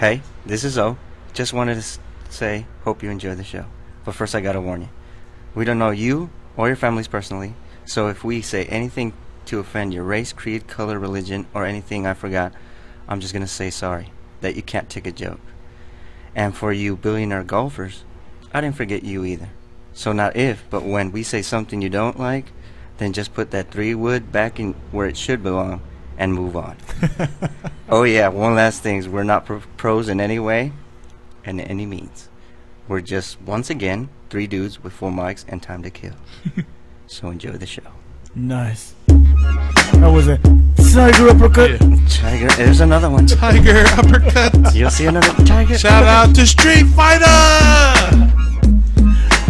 Hey, this is O. Just wanted to say, hope you enjoy the show. But first I gotta warn you. We don't know you or your families personally, so if we say anything to offend your race, creed, color, religion, or anything I forgot, I'm just gonna say sorry, that you can't take a joke. And for you billionaire golfers, I didn't forget you either. So not if, but when we say something you don't like, then just put that 3-wood back in where it should belong and move on. Oh yeah, one last thing is we're not pros in any way and any means. We're just, once again, 3 dudes with 4 mics and time to kill. So enjoy the show. Nice. That was a tiger uppercut. Yeah. Tiger, there's another one. Tiger uppercut. You'll see another tiger. Shout out to Street Fighter.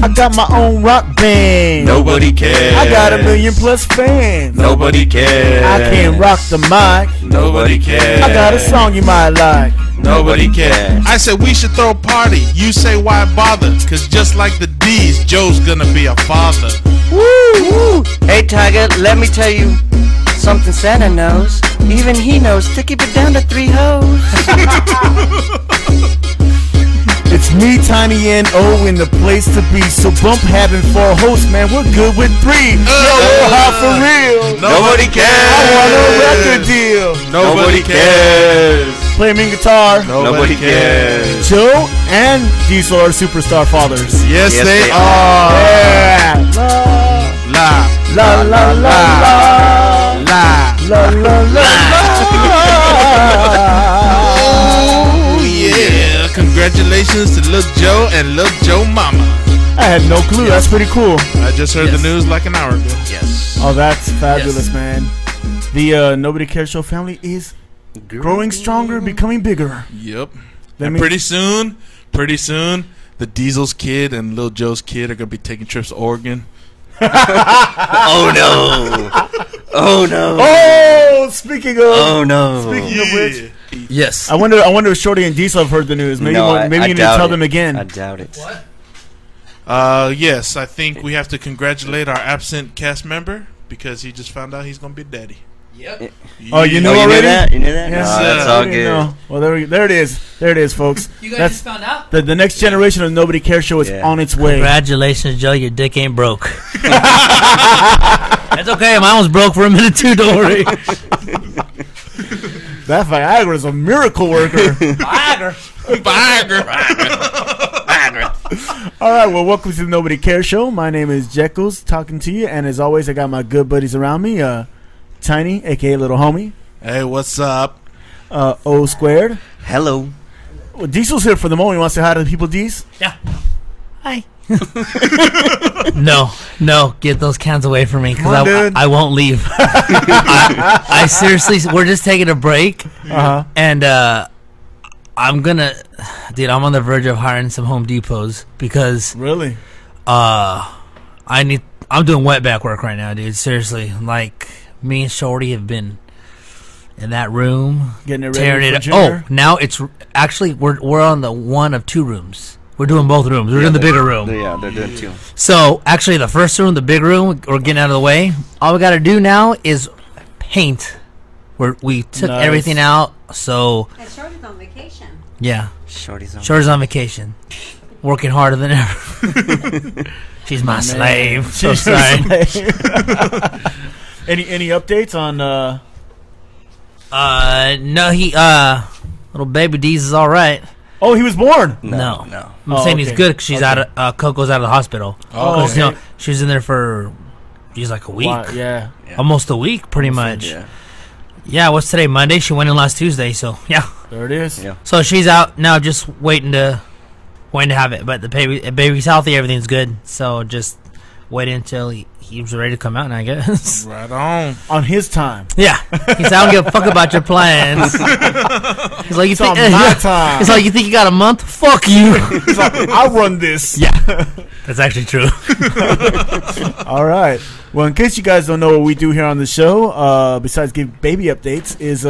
I got my own rock band. Nobody cares. I got 1 million+ fans. Nobody cares. I can rock the mic. Nobody cares. I got a song you might like. Nobody cares. I said we should throw a party. You say why bother? Cause just like the D's, Joe's gonna be a father. Woo! Hey Tiger, let me tell you something Santa knows. Even he knows to keep it down to 3 hoes. It's me, Tiny, and O in the place to be. So bump having 4 hosts, man. We're good with 3. Yo, we're hot for real. Nobody cares. I want a record deal. Nobody cares. Play me guitar. Nobody cares. Joe and Diesel are superstar fathers. Yes, Yes, they they are. Yeah. La La la la la la la la la. Oh yeah! Congratulations to Lil Joe and Lil Joe Mama. I had no clue. That's pretty cool. I just heard the news like an hour ago. Yes. Oh, that's fabulous, man. The Nobody Cares Show family is growing stronger, becoming bigger. Yep. And pretty soon, the Diesel's kid and Lil Joe's kid are gonna be taking trips to Oregon. Oh no! Oh no! Oh, speaking of. Oh no! Speaking of which. Yes. I wonder if Shorty and Diesel have heard the news. Maybe No, maybe I you need to doubt tell it. them again. I doubt it. What? Yes, I think we have to congratulate our absent cast member because he just found out he's gonna be daddy. Yep. Oh, you knew Oh, you already? knew that? You knew that? Yes. No, that's all I didn't good. know. Well, there it is. There it is, folks. You guys That's just found out? the next generation of Nobody Cares Show is Yeah. on its way. Congratulations, Joe. Your dick ain't broke. That's okay. Mine was broke for a minute too. Don't worry. That Viagra is a miracle worker. Viagra. All right, well, welcome to the Nobody Cares Show. My name is Jekyll's talking to you, and as always, I got my good buddies around me. Tiny, aka Little Homie. Hey, what's up? O Squared. Hello. Well, Diesel's here for the moment. You want to say hi to the people, Dees? Yeah. Hi. No, get those cans away from me Come on, because dude. I won't leave. I seriously, we're just taking a break, and I'm gonna, dude, I'm on the verge of hiring some Home Depots because Really? I'm doing wetback work right now, dude. Seriously, like me and Shorty have been in that room Getting it tearing ready it for up. Junior? Oh, now it's actually we're on the one of 2 rooms. We're doing both rooms. We're in the bigger room. Yeah, they're doing 2. So actually, the first room, the big room, we're getting out of the way. All we got to do now is paint. We took Nice. everything out. So And Shorty's on vacation. yeah, Shorty's on. Shorty's on vacation, working harder than ever. She's my slave. So sorry. Any updates on? No, little baby D's is all right. Oh, he was born. No. No. I'm saying he's okay. good because she's out of Coco's out of the hospital. Oh, 'Cause, you okay. know, she was in there for like a week, Wow, yeah. almost a week, pretty much. Yeah. Yeah, what's today? Monday. She went in last Tuesday, so yeah. There it is. Yeah. So she's out now, just waiting to have it. But the baby's healthy, everything's good. So just waiting until he was ready to come out, I guess. Right on. On his time. Yeah, he said, "I don't give a fuck about your plans." He's like, "You It's on think?" my time. He's like, "You think you got a month? Fuck you." He's like, I'll run this. Yeah, that's actually true. All right. Well, in case you guys don't know what we do here on the show, besides give baby updates, is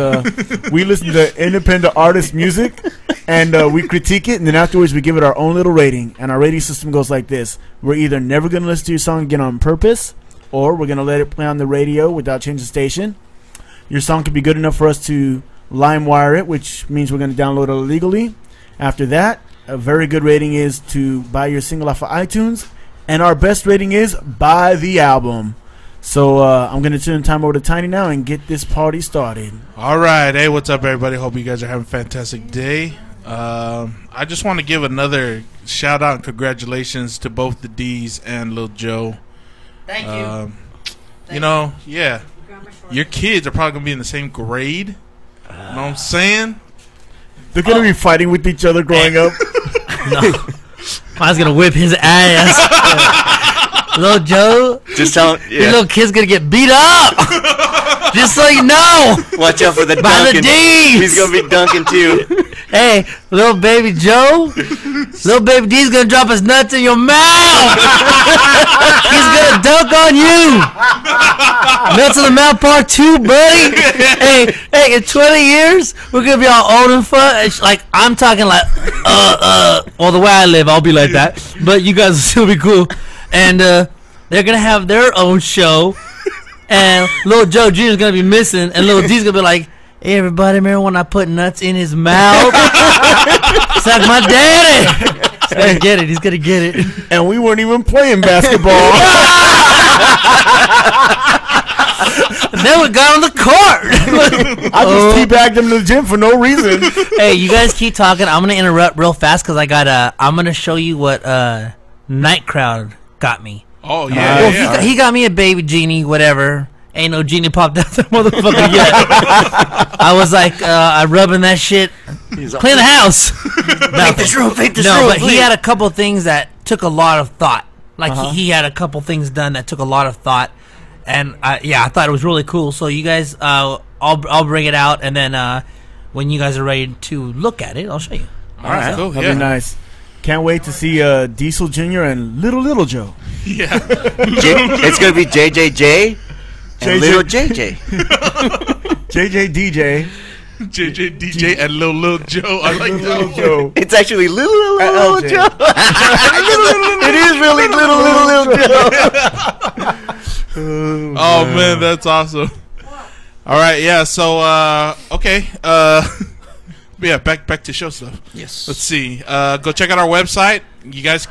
we listen to independent artist music, and we critique it, and then afterwards we give it our own little rating. And our rating system goes like this. We're either never going to listen to your song again on purpose, or we're going to let it play on the radio without changing the station. Your song could be good enough for us to LimeWire it, which means we're going to download it illegally. After that, a very good rating is to buy your single off of iTunes. And our best rating is buy the album. So I'm going to turn the time over to Tiny now and get this party started. All right. Hey, what's up, everybody? Hope you guys are having a fantastic day. I just want to give another shout out and congratulations to both the D's and Lil Joe. Thank you. You know, yeah. Your kids are probably going to be in the same grade. You know what I'm saying? They're going to be fighting with each other growing up. No. I was going to whip his ass. Little Joe, Just tell him. your little kid's going to get beat up. Just so you know. Watch out for the By the dunking. D's. He's gonna be dunking too. Hey, little baby Joe, little baby D's going to drop his nuts in your mouth. He's going to dunk on you. Nuts in the mouth part 2, buddy. Hey, in 20 years, we're going to be all old and fun. Like, I'm talking like, or the way I live, I'll be like that. But you guys will still be cool. And they're going to have their own show. And little Joe Jr. is going to be missing. And little D's going to be like, hey, everybody, remember when I put nuts in his mouth? It's like my daddy. He's going to get it. He's going to get it. And we weren't even playing basketball. Then we got on the court. I just teabagged him to the gym for no reason. Hey, you guys keep talking. I'm going to interrupt real fast because I'm going to show you what Night Crowd got me. Oh, yeah. Well, he got me a baby genie, whatever. Ain't no genie popped out that motherfucker yet. I was like, I rubbing that shit. Clean the house. Paint this room, paint this room. No, but please. he had a couple things that took a lot of thought. Like he had a couple things done that took a lot of thought, and I thought it was really cool. So you guys, I'll bring it out, and then when you guys are ready to look at it, I'll show you. All right, cool. That'd be nice. Can't wait to see Diesel Jr. and Little Joe. Yeah. It's gonna be JJJ and Little JJ. JJ JJ DJ and Lil Joe. I like Little that. Joe. It's actually Little LJ. Joe. It is really Little Joe. Oh, man, that's awesome. All right, yeah, so, okay. Yeah, back to show stuff. Yes. Let's see. Go check out our website. You guys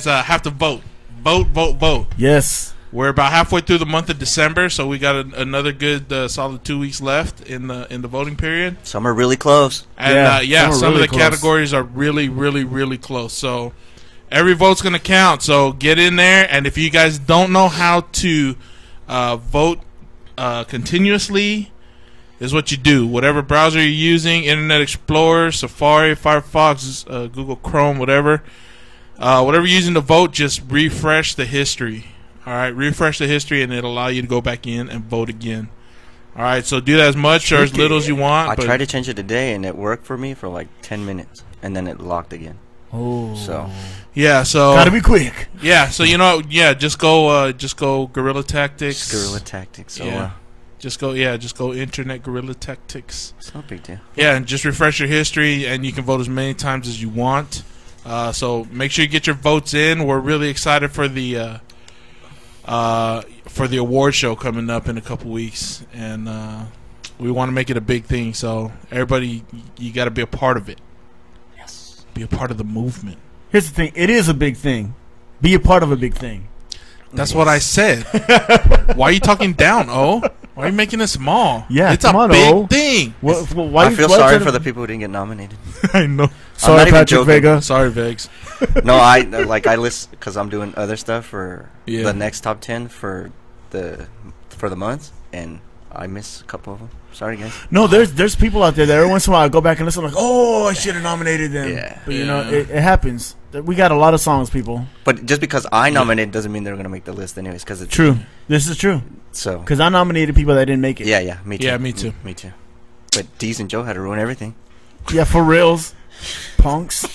have to vote. Vote. Yes. We're about halfway through the month of December, so we got another good solid 2 weeks left in the voting period. Some are really close. And some are some really of the close. categories are really, really, really close. So every vote's gonna count. So get in there, and if you guys don't know how to vote continuously, is what you do. Whatever browser you're using, Internet Explorer, Safari, Firefox, Google Chrome, whatever you're using to vote, just refresh the history. All right, refresh the history, and it'll allow you to go back in and vote again. All right, so do that as much or as little as you want. I tried to change it today, and it worked for me for like 10 minutes, and then it locked again. Oh. So Yeah, so Gotta be quick. yeah, so you know, yeah, just go Guerrilla Tactics. Guerrilla Tactics. So Yeah. Just go Internet Guerrilla Tactics. it's no big deal. Yeah, and just refresh your history, and you can vote as many times as you want. So make sure you get your votes in. We're really excited for the award show coming up in a couple weeks, and we want to make it a big thing. So everybody, you got to be a part of it. Yes. Be a part of the movement. Here's the thing. It is a big thing. Be a part of a big thing. That's what I said. Why are you talking down, Oh? Why are you making it small? Yeah, it's come a on, big O. thing. Why I feel why sorry try for to- the people who didn't get nominated. I know. Sorry, not even Patrick joking. Vega. Sorry, Vegs. No, I list because I'm doing other stuff for Yeah. the next top 10 for the months, and I miss a couple of them. Sorry, guys. No, there's people out there that every once in a while I go back and listen like, oh, I should have nominated them. Yeah. But you know, Yeah. it happens. We got a lot of songs, people. But just because I nominated doesn't mean they're gonna make the list anyways. Because it's True. This is true. So Because I nominated people that didn't make it. yeah, me too. Yeah, me too. Me too. But Deez and Joe had to ruin everything. Yeah, for reals. Punks.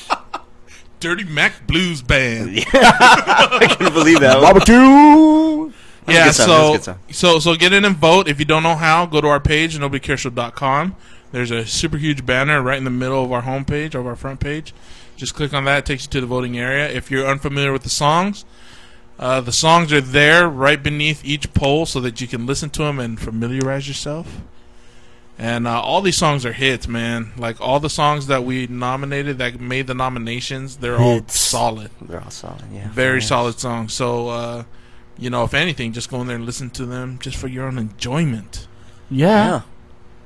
Dirty Mac Blues Band. I couldn't believe that. one. Barbecue. Yeah, That's a good song. so get in and vote. If you don't know how, go to our page, nobodycareshow.com. There's a super huge banner right in the middle of our homepage, of our front page. Just click on that. It takes you to the voting area. If you're unfamiliar with the songs are there right beneath each poll so that you can listen to them and familiarize yourself. And all these songs are hits, man. Like all the songs that we nominated, that made the nominations, they're all solid. They're all solid, yeah. Very solid songs. So, if anything, just go in there and listen to them just for your own enjoyment. Yeah.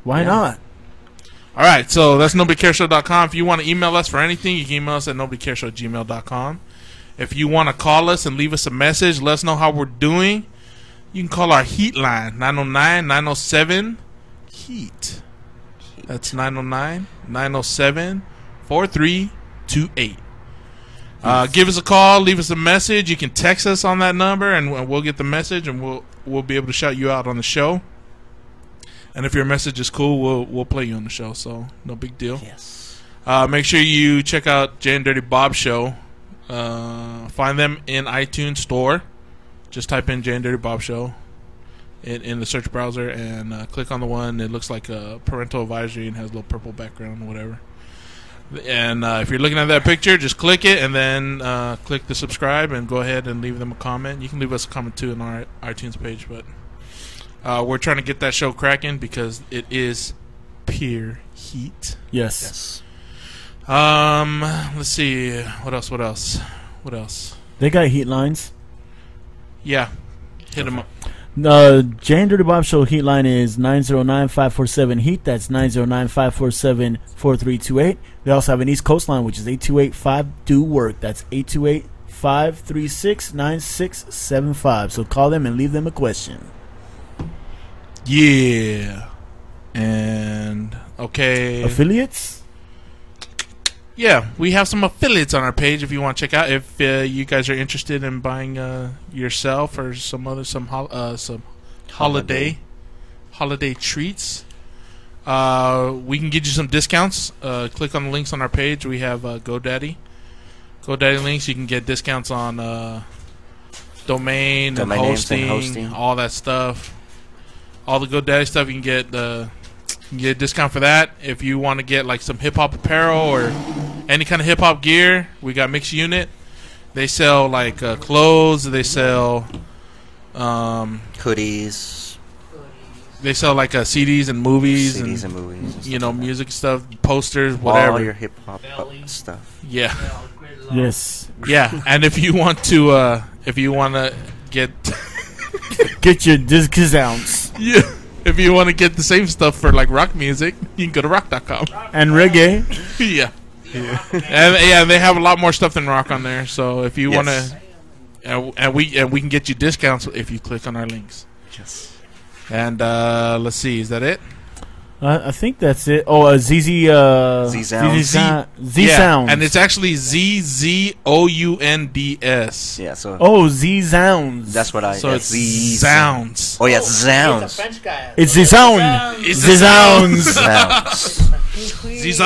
Why not? All right, so that's nobodycareshow.com. If you want to email us for anything, you can email us at nobodycareshow@gmail.com. If you want to call us and leave us a message, let us know how we're doing, you can call our heat line, 909-907-HEAT. That's 909-907-4328. Give us a call, leave us a message. You can text us on that number, and we'll get the message, and we'll be able to shout you out on the show. And if your message is cool, we'll play you on the show. So no big deal. Yes. Make sure you check out Jay and Dirty Bob Show. Find them in iTunes Store. Just type in Jay and Dirty Bob Show in the search browser and click on the one. It looks like a parental advisory and has a little purple background or whatever. And if you're looking at that picture, just click it and then click the subscribe and go ahead and leave them a comment. You can leave us a comment too on our iTunes page, but we're trying to get that show cracking because it is pure heat. Yes. Let's see. What else? They got heat lines. Yeah. Hit them up. Jay and Dirty Bob Show heat line is 909-547-HEAT. That's 909-547-4328. They also have an East Coast line, which is 828-5-DO-WORK. That's 828-536-9675. So call them and leave them a question. Yeah. And, okay. Affiliates? Yeah, we have some affiliates on our page if you want to check out. If you guys are interested in buying yourself or some holiday treats, we can get you some discounts. Click on the links on our page. We have GoDaddy links. You can get discounts on domain and hosting, all that stuff. All the GoDaddy stuff you can get. You get a discount for that. If you want to get like some hip hop apparel or any kind of hip hop gear, we got Mixed Unit. They sell like clothes. They sell hoodies. They sell like CDs and movies. CDs and movies. Music stuff, posters, whatever. All your hip hop stuff. Yeah. Yes. Yeah, and if you want to get get your discounts. Yeah. If you want to get the same stuff for like rock music, you can go to rock.com. And reggae. Yeah. And they have a lot more stuff than rock on there. So if you want to, and we can get you discounts if you click on our links. Yes. And let's see, is that it? I think that's it. Oh, ZZ Sounds. And it's actually ZZOUNDS. Yeah. So. Oh, Z Sounds. That's what I. So it's Z Sounds. Oh yeah, Sounds. He's a French guy. It's Z Sound. It's Z Sounds.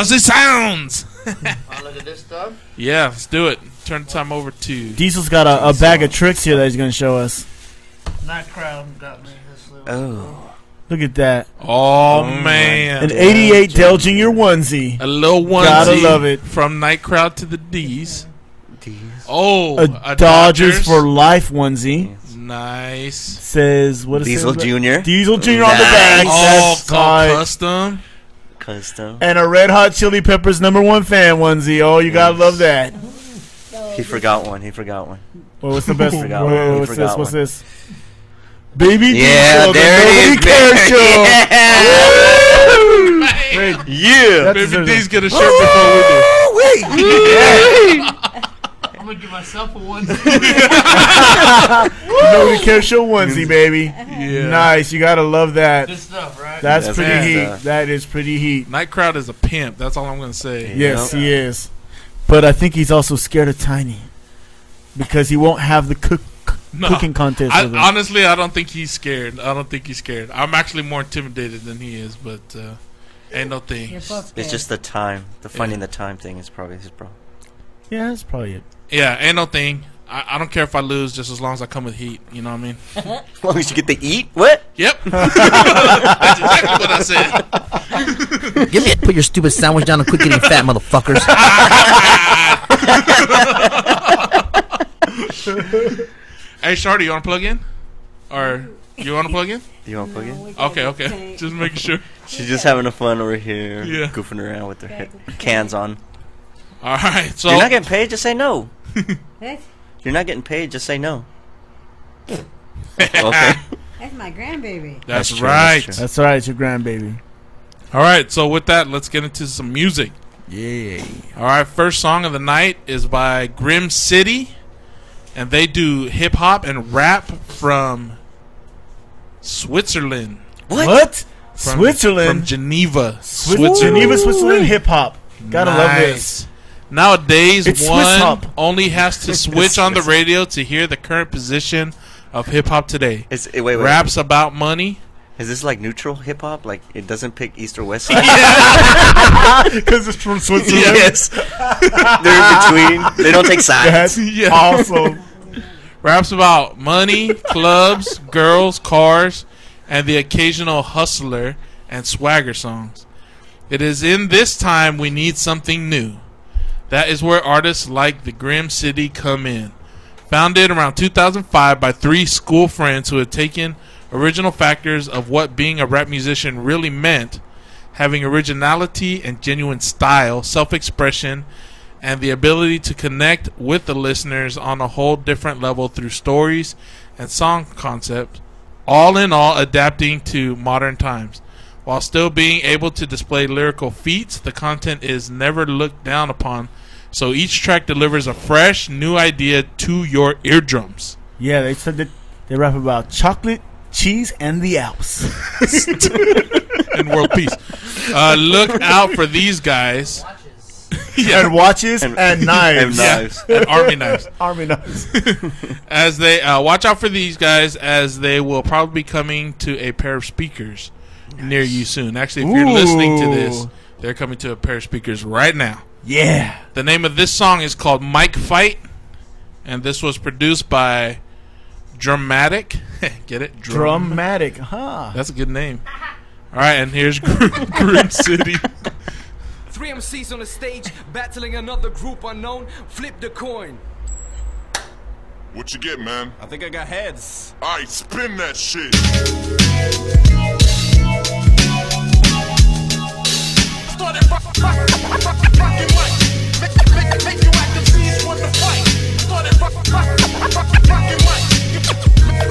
Z Sounds. Want to look at this stuff? Yeah, let's do it. Turn the time over to Diesel's got a bag of tricks here that he's gonna show us. Night Crowd got me this little. Oh. Look at that. Oh man. An 88 Dell Jr. onesie. A little onesie. Gotta love it. From Night Crowd to the D's. Oh, a Dodgers for Life onesie. Nice. Says what is Diesel Jr. Diesel Jr. on the back. Oh, That's called tight. Custom. And a Red Hot Chili Peppers #1 fan onesie. Oh, you gotta love that. He forgot one. Well, what's the best? What's this? Baby Yeah, Diesel, there it is. Nobody Cares Show. Yeah. Baby D's get a shirt before we do. I'm gonna give myself a one. Nobody Cares Show onesie, baby. Yeah. Nice. You gotta love that. Good stuff, right? That's That's pretty good heat. stuff. That is pretty heat. Night Crowd is a pimp. That's all I'm gonna say. Yes, he is. But I think he's also scared of Tiny because he won't have the cooking contest with him. Honestly, I don't think he's scared. I'm actually more intimidated than he is, but ain't no thing. It's just the time. The finding the time thing is probably his problem. Yeah, that's probably it. Yeah, ain't no thing. I don't care if I lose, just as long as I come with heat. You know what I mean? As long as you get to eat. What? Yep. That's exactly what I said. Put your stupid sandwich down and quit getting fat, motherfuckers. Hey, Shardy, you want to plug in? Or You want to plug in? You want to plug in? Okay. Just making sure. She's just having a fun over here, Yeah. goofing around with her cans on. All right. So You're not getting paid, just say no. What? You're not getting paid, just say no. Okay. That's my grandbaby. That's That's true, right. that's true. That's right. It's your grandbaby. All right. So with that, let's get into some music. Yeah. All right. First song of the night is by Grim City, and they do hip hop and rap from Switzerland. What? From Switzerland. Geneva. Geneva, Switzerland hip hop. Gotta love this. Nowadays, It's Swiss one hop. only has to switch on the radio to hear the current position of hip hop today. Wait. Raps about money. Is this like neutral hip hop? Like it doesn't pick east or west side? Because it's from Switzerland. Yes. They're in between. They don't take sides. That's Yeah. awesome. Raps about money, clubs, girls, cars, and the occasional hustler and swagger songs. It is in this time we need something new. That is where artists like the Grim City come in. Founded around 2005 by 3 school friends who had taken original factors of what being a rap musician really meant, having originality and genuine style, self-expression, and the ability to connect with the listeners on a whole different level through stories and song concepts, all in all adapting to modern times. While still being able to display lyrical feats, the content is never looked down upon, so each track delivers a fresh, new idea to your eardrums. Yeah, they said that they rap about chocolate, cheese, and the Alps. And world peace. Look out for these guys. And watches and knives. And knives. And army knives. Army knives. As they watch out for these guys, as they will probably be coming to a pair of speakers near you soon. Actually, if you're listening to this, they're coming to a pair of speakers right now. Yeah. The name of this song is called Mike Fight, and this was produced by Dramatic. Get it? Dramatic, huh? That's a good name. All right, and here's Grim City. 3 MCs on the stage, battling another group unknown. Flip the coin. What you get, man? I think I got heads. Alright, spin that shit. Started rocking mic. Make you MCs want to fight. Started rocking mic.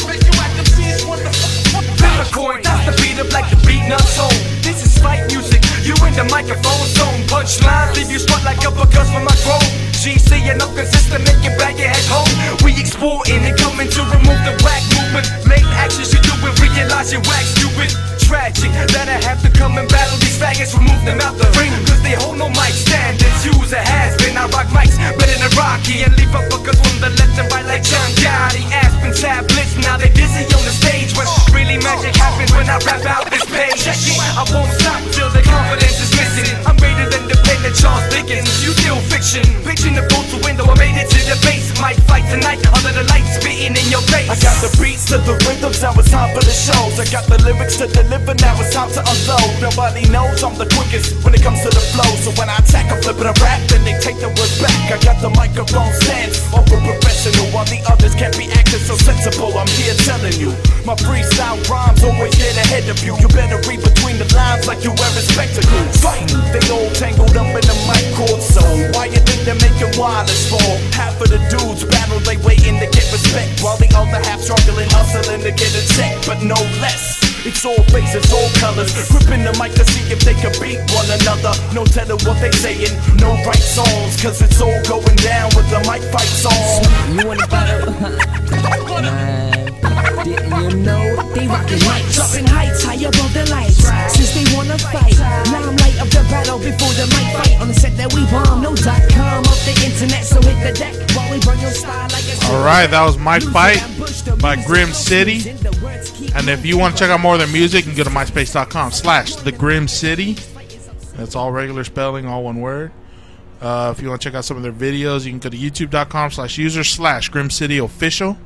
Make you MCs want to fight. Flip the coin, that's the beat up like the beat nuts home. This is fight music. You in the microphone zone. Punchline, leave you spot like uppercuts from my throne. GC enough consistent, make you bang your head home. We exporting and coming to remove the whack movement. Late actions you do it, realize you whack stupid. Tragic that I have to come and battle these faggots, remove them out the ring, cause they hold no mic standards. Use a has-been, I rock mics better than Rocky, and leave uppercuts from the left and right like John Gotti. Aspen tablets, now they dizzy on the stage, when really magic happens when I rap out this page. Check it, I won't stop till the confidence is missing. I'm greater than the pen that Charles Dickens. You still fiction, pitching the boat to window, I made it to the base. Might fight tonight under the lights, spitting in your face. I got the beats to the rhythms, now it's time for the shows. I got the lyrics to deliver, now it's time to unload. Nobody knows I'm the quickest when it comes to the flow. So when I attack, I'm flipping a rap, then they take the words back. I got the microphone stance, over professional, while the others can't be acting so sensible. I'm here telling you, my freestyle rhymes always get ahead of you. You better read between the lines like you wearing spectacles. Fight, they all tangled up in the mic cord. So why you think they're making wireless for? Half of the dudes battle, they waiting to get respect, while the other half struggling, hustling to get a check, but no less. It's all faces, all colors, gripping the mic to see if they can beat one another. No telling what they saying, no right songs, cause it's all going down with the mic fight song. You wanna battle? Didn't you know they rockin' mics, dropping heights high above the lights? Since they wanna fight, now I'm light up the battle before the mic fight. On the set that we bomb, no .com off the internet, so hit the deck while we burn your style like a. All right, that was My Fight by Grim City. And if you want to check out more of their music, you can go to myspace.com/thegrimcity. That's all regular spelling, all one word. If you want to check out some of their videos, you can go to youtube.com/user/grimcityofficial.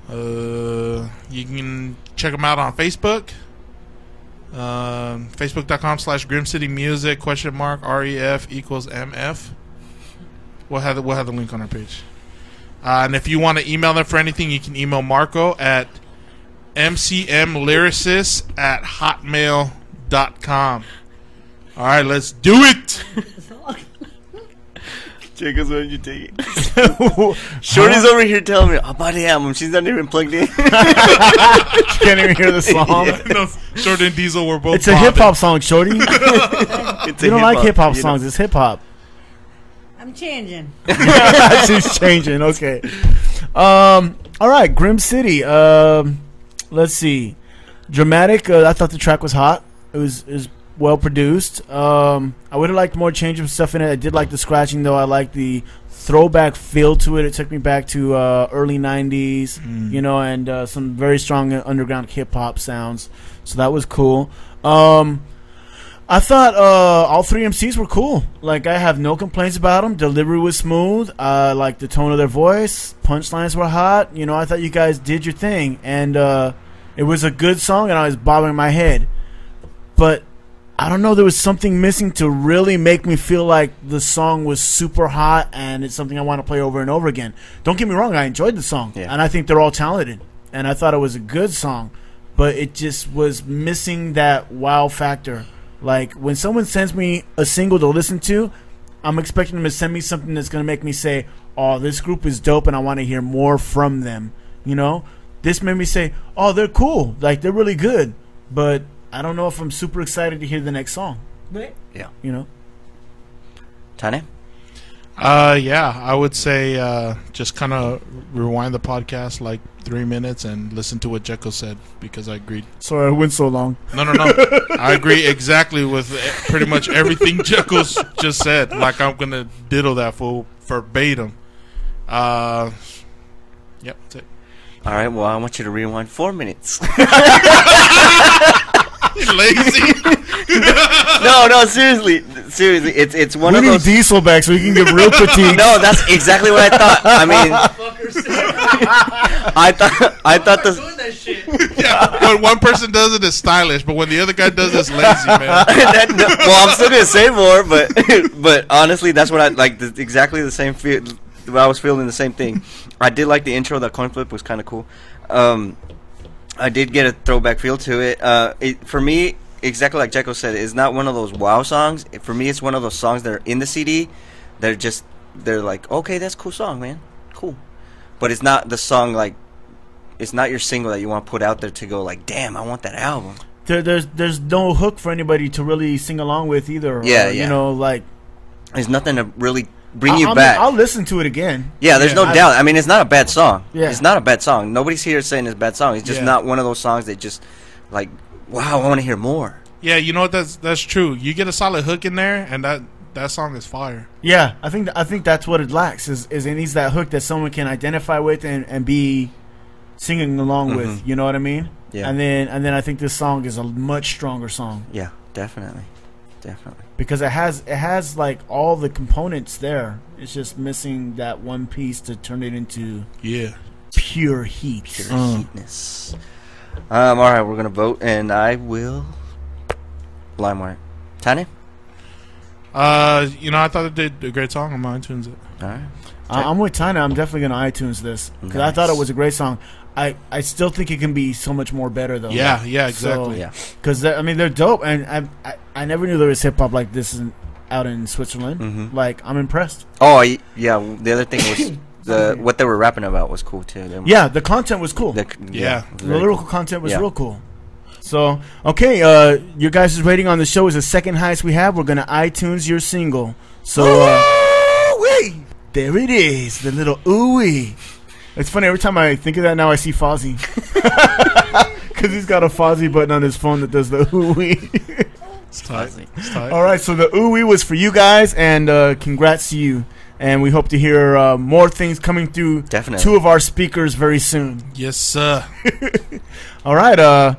You can check them out on Facebook. Facebook.com/grimcitymusic !ref equals MF. We'll have the link on our page. And if you want to email them for anything, you can email Marco at mcmlyricist@hotmail.com. All right, let's do it. Jacobs, why don't you take it? Shorty's over here telling me about the album. She's not even plugged in. She can't even hear the song. No, Shorty and Diesel were both. It's a hip hop song, Shorty. You don't like hip hop songs. It's hip hop. I'm changing. She's changing. Okay. All right. Grim City. Let's see. Dramatic. I thought the track was hot. It was well produced. I would have liked more change of stuff in it. I did like the scratching, though. I like the throwback feel to it. It took me back to early 90s, you know, and some very strong underground hip-hop sounds. So that was cool. I thought all three MCs were cool. Like, I have no complaints about them. Delivery was smooth. I liked the tone of their voice. Punchlines were hot. You know, I thought you guys did your thing. And it was a good song, and I was bobbing my head. But I don't know, there was something missing to really make me feel like the song was super hot and it's something I want to play over and over again. Don't get me wrong, I enjoyed the song, and I think they're all talented, and I thought it was a good song, but it just was missing that wow factor. Like, when someone sends me a single to listen to, I'm expecting them to send me something that's going to make me say, oh, this group is dope and I want to hear more from them, you know? This made me say, oh, they're cool, like, they're really good, but I don't know if I'm super excited to hear the next song. Yeah. You know? Tane? Yeah, I would say just kind of rewind the podcast like 3 minutes and listen to what Jekyll said, because I agreed. Sorry, I went so long. No. I agree exactly with pretty much everything Jekyll's just said. Like, I'm going to diddle that fool verbatim. Yep, that's it. All right, well, I want you to rewind 4 minutes. Lazy. No, seriously, it's one we of need those. Diesel back so we can give real critique. No, that's exactly what I thought. I mean, I thought this. Yeah, when one person does it, it's stylish, but when the other guy does it, it's lazy, man. Well, I'm still gonna say more, but honestly, that's what I like. Exactly the same feel. I was feeling the same thing. I did like the intro. That coin flip was kind of cool. I did get a throwback feel to it. For me, exactly like Jekyll said, it's not one of those wow songs. For me, it's one of those songs that are in the CD. They're like, okay, that's a cool song, man, cool. But it's not the song, like, it's not your single that you want to put out there to go like, damn, I want that album. There's no hook for anybody to really sing along with either. Yeah. You know, like, there's nothing to really bring you back. I'll listen to it again. Yeah, there's no doubt. I mean, it's not a bad song. Yeah. It's not a bad song. Nobody's here saying it's a bad song. It's just not one of those songs that just, like, wow, I want to hear more. Yeah, you know what? That's true. You get a solid hook in there, and that song is fire. Yeah, I think that's what it lacks. Is it needs that hook that someone can identify with and be singing along with. You know what I mean? Yeah. And then I think this song is a much stronger song. Yeah, definitely. Because it has like all the components there. It's just missing that one piece to turn it into pure heat. Pure heatness. All right, we're gonna vote, and I will LimeWire. Tanya? You know, I thought they did a great song on my iTunes. All right. I'm with Tina. I'm definitely gonna iTunes this because I thought it was a great song. I still think it can be so much more better though. Yeah, exactly. So, because I mean they're dope, and I never knew there was hip hop like this out in Switzerland. Like, I'm impressed. Oh yeah, the other thing was what they were rapping about was cool too. Yeah, the content was cool. The lyrical content was real cool. So okay, your guys' rating on the show is the second highest we have. We're gonna iTunes your single. So there it is, the little ooh-wee. It's funny, every time I think of that now, I see Fozzie. Because he's got a Fozzie button on his phone that does the ooh-wee. It's tight. All right, so the ooh-wee was for you guys, and congrats to you. And we hope to hear more things coming through two of our speakers very soon. Yes, sir. All right,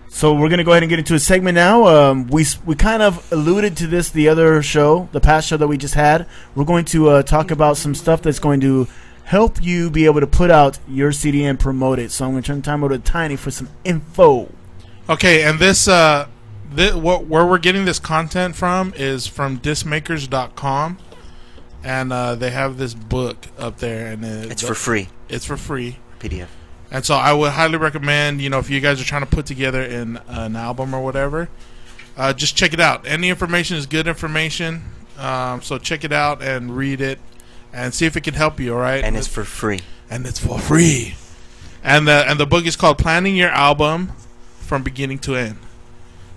so we're going to go ahead and get into a segment now. We kind of alluded to this the other show, the past show that we just had. We're going to talk about some stuff that's going to help you be able to put out your CD and promote it. So I'm going to turn the time over to Tiny for some info. Okay, and where we're getting this content from is from discmakers.com, and they have this book up there, and it's for free. It's for free. PDF. And so I would highly recommend, you know, if you guys are trying to put together an album or whatever, just check it out. Any information is good information. So check it out and read it and see if it can help you, all right? And it's for free. And it's for free. And the book is called Planning Your Album from Beginning to End.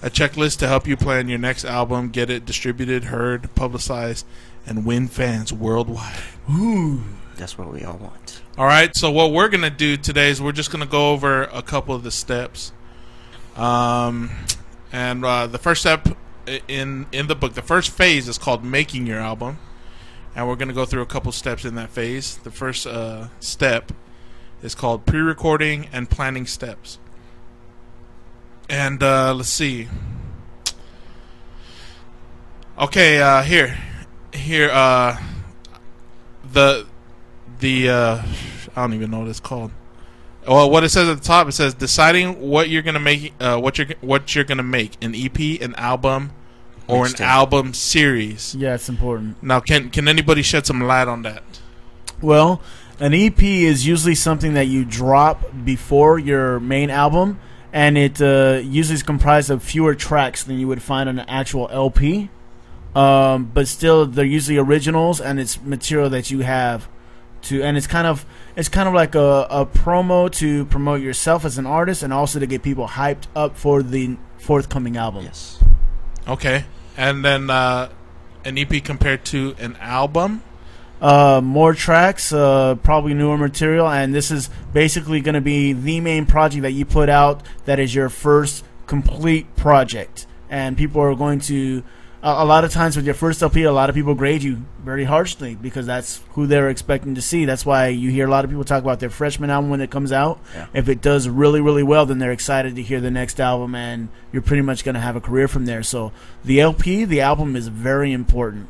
A checklist to help you plan your next album, get it distributed, heard, publicized, and win fans worldwide. Ooh. That's what we all want. All right, so what we're going to do today is we're just going to go over a couple of the steps. And the first step in the book, the first phase is called Making Your Album. And we're going to go through a couple steps in that phase. The first step is called Pre-Recording and Planning Steps. And let's see. Okay, here, I don't even know what it's called. Well, what it says at the top, it says deciding what you're gonna make, what you're gonna make, an EP, an album, or an album series. Yeah, it's important. Now, can anybody shed some light on that? Well, an EP is usually something that you drop before your main album, and it usually is comprised of fewer tracks than you would find on an actual LP. But still, they're usually originals, and it's material that you have to, and it's kind of like a promo to promote yourself as an artist, and also to get people hyped up for the forthcoming album. Yes. Okay, and then an EP compared to an album. More tracks, probably newer material, and this is basically going to be the main project that you put out that is your first complete project. And people are going to, a lot of times with your first LP, a lot of people grade you very harshly because that's who they're expecting to see. That's why you hear a lot of people talk about their freshman album when it comes out. Yeah. If it does really, really well, then they're excited to hear the next album, and you're pretty much going to have a career from there. So the LP, the album, is very important.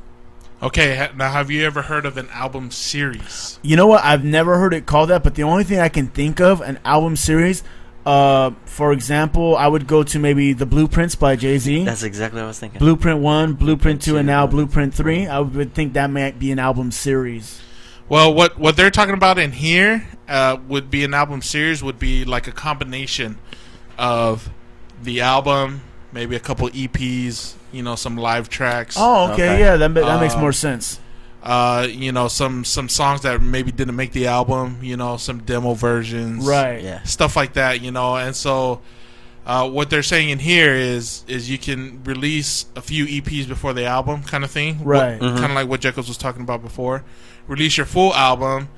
Okay, now have you ever heard of an album series? You know what? I've never heard it called that, but the only thing I can think of, an album series, for example, I would go to maybe the Blueprints by Jay-Z. That's exactly what I was thinking. Blueprint 1, Blueprint 2, and now Blueprint 3. I would think that might be an album series. Well, what they're talking about in here would be an album series, would be like a combination of the album, maybe a couple EPs, you know, some live tracks. Oh, okay. Yeah, that makes more sense. You know, some songs that maybe didn't make the album, you know, some demo versions. Right. Yeah. Stuff like that, you know. And so what they're saying in here is you can release a few EPs before the album kind of thing. Right. Kind of like what Jekyll's was talking about before. Release your full album,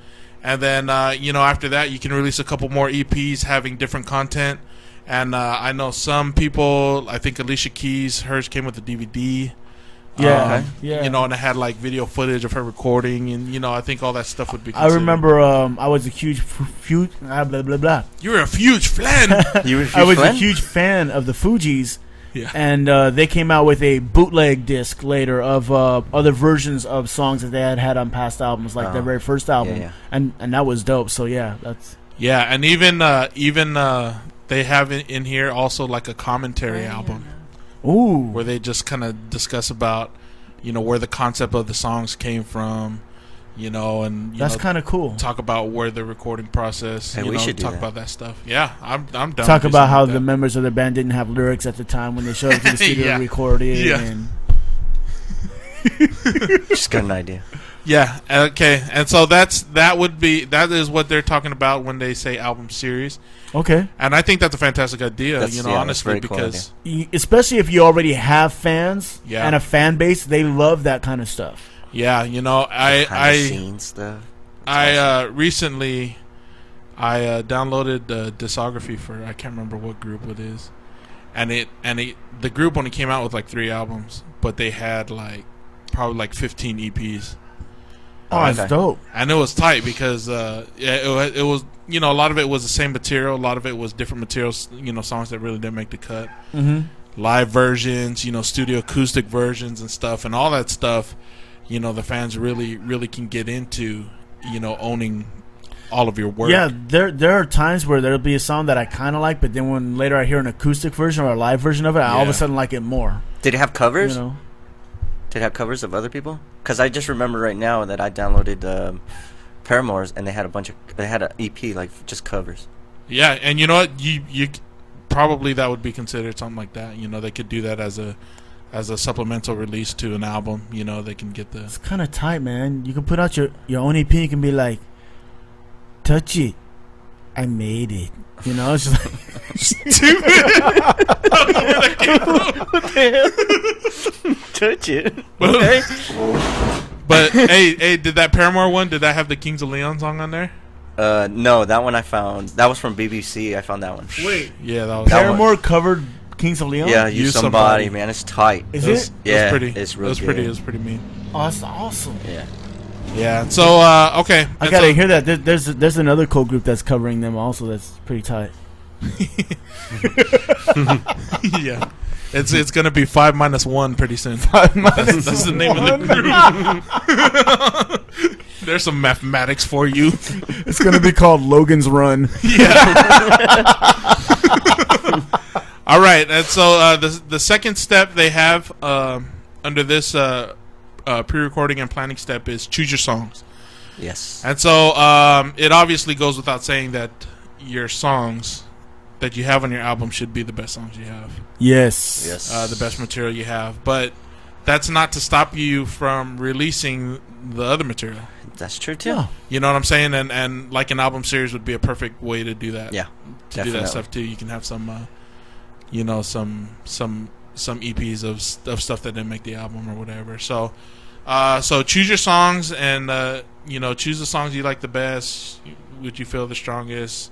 and then, you know, after that you can release a couple more EPs having different content. And I know some people, I think Alicia Keys, hers came with a DVD. Yeah, You know, and it had like video footage of her recording, and you know, I think all that stuff would be I considered. remember I was a huge blah blah blah. You were a huge fan. I was a huge fan of the Fugees. Yeah. And they came out with a bootleg disc later of other versions of songs that they had on past albums, like their very first album. Yeah. And that was dope. So yeah, that's and even they have in here also like a commentary album. Ooh. Where they just kind of discuss about, you know, where the concept of the songs came from, you know, and that's kind of cool. Talk about where the recording process. Hey, you we know, should talk do that. about that stuff. Yeah, I'm down. Talk about how the members of the band didn't have lyrics at the time when they showed up to the studio to record it. Yeah. And Just got an idea. Yeah. Okay. And so that is what they're talking about when they say album series. Okay. And I think that's a fantastic idea. You know, honestly, cool because especially if you already have fans Yeah. and a fan base, they love that kind of stuff. yeah, you know, Behind-the-scenes stuff. Recently I downloaded the discography for, I can't remember what group it is, and the group only came out with like 3 albums, but they had like probably like 15 EPs. Oh, that's dope. And it was tight because it was, you know, a lot of it was the same material, a lot of it was different materials, you know, songs that really didn't make the cut. Live versions, you know, studio acoustic versions and stuff, and all that stuff, you know, the fans really, really can get into, you know, owning all of your work. Yeah, there are times where there'll be a song that I kind of like, but then when later I hear an acoustic version or a live version of it, I all of a sudden like it more. Did it have covers? You know? Did it have covers of other people? Because I just remember right now that I downloaded Paramore's, and they had an EP like just covers. Yeah, and you know what? You probably that would be considered something like that. You know, they could do that as a supplemental release to an album. You know, they can get the. It's kind of tight, man. You can put out your own EP. You can be like, touch it, I made it. You know, it's just like Stupid. Touch it. Okay. But hey, did that Paramore one? Did that have the Kings of Leon song on there? No, that one I found. That was from BBC. I found that one. wait. Yeah, that was. Paramore covered Kings of Leon. Yeah, Use use Somebody. somebody, man. It's tight. Is It was, it? Yeah, pretty. it's real It was good. pretty. It was pretty mean. Oh, that's awesome. Yeah. Yeah. So okay. I And gotta so- hear that. There's another cool group that's covering them also. That's pretty tight. Yeah. It's gonna be 5 minus 1 pretty soon. That's the name of the group. There's some mathematics for you. It's gonna be called Logan's Run. All right, and so the second step they have under this pre-recording and planning step is choose your songs. Yes. And so it obviously goes without saying that your songs that you have on your album should be the best songs you have. Yes. Yes. The best material you have. But that's not to stop you from releasing the other material. That's true too. Yeah. You know what I'm saying? And like an album series would be a perfect way to do that. Yeah. To Definitely. do that stuff too. You can have some, you know, some EPs of stuff that didn't make the album or whatever. So, so choose your songs and you know, choose the songs you like the best, which you feel the strongest.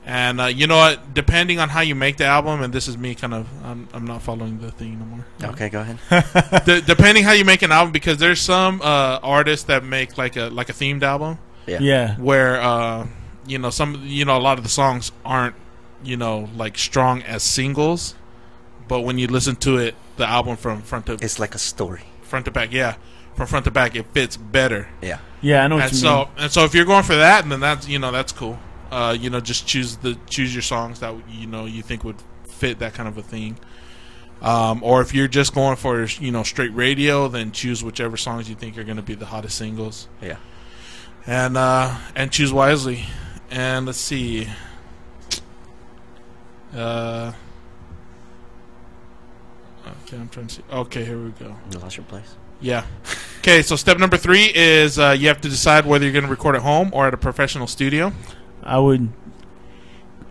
And you know what? Depending on how you make the album, and this is me kind of, I'm not following the thing no more. Okay, go ahead. Depending how you make an album, because there's some artists that make like a themed album. Yeah. Yeah. Where you know, a lot of the songs aren't, you know, like strong as singles, but when you listen to it, the album from front to It's like a story. front to back, yeah, from front to back, it fits better. Yeah. Yeah, I know what And you so mean. and so if you're going for that, then that's, you know, that's cool. You know, just choose your songs that, you know, you think would fit that kind of a thing. Or if you're just going for, you know, straight radio, then choose whichever songs you think are going to be the hottest singles. Yeah. And choose wisely. And let's see. Okay, I'm trying to see. Okay, here we go. You lost your place. Yeah. Okay, so step number 3 is you have to decide whether you're going to record at home or at a professional studio. I would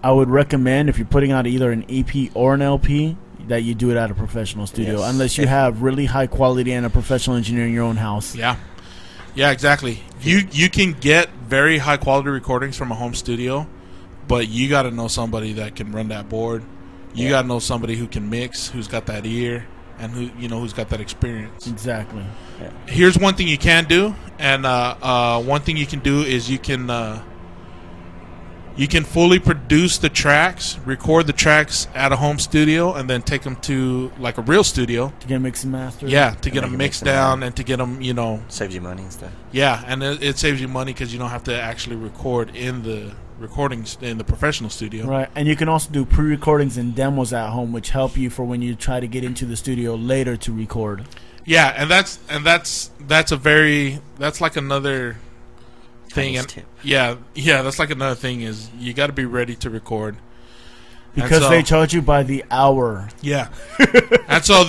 recommend, if you're putting out either an EP or an LP, that you do it at a professional studio, Yes. unless you have really high quality and a professional engineer in your own house. Yeah. Yeah, exactly. You can get very high quality recordings from a home studio, but you got to know somebody that can run that board. You got to know somebody who can mix, who's got that ear, and who's got that experience. Exactly. Here's one thing you can do, and one thing you can do is you can fully produce the tracks, record the tracks at a home studio, and then take them to like a real studio. To get mix and master. Yeah, to get make them it mixed mix and down master. and to get them, you know. Saves you money and stuff. Yeah, and it saves you money because you don't have to actually record in the recordings in the professional studio. Right, and you can also do pre-recordings and demos at home, which help you for when you try to get into the studio later to record. Yeah, and that's like another thing. Nice And tip. yeah, that's like another thing is you got to be ready to record. Because so- they charge you by the hour. Yeah, and so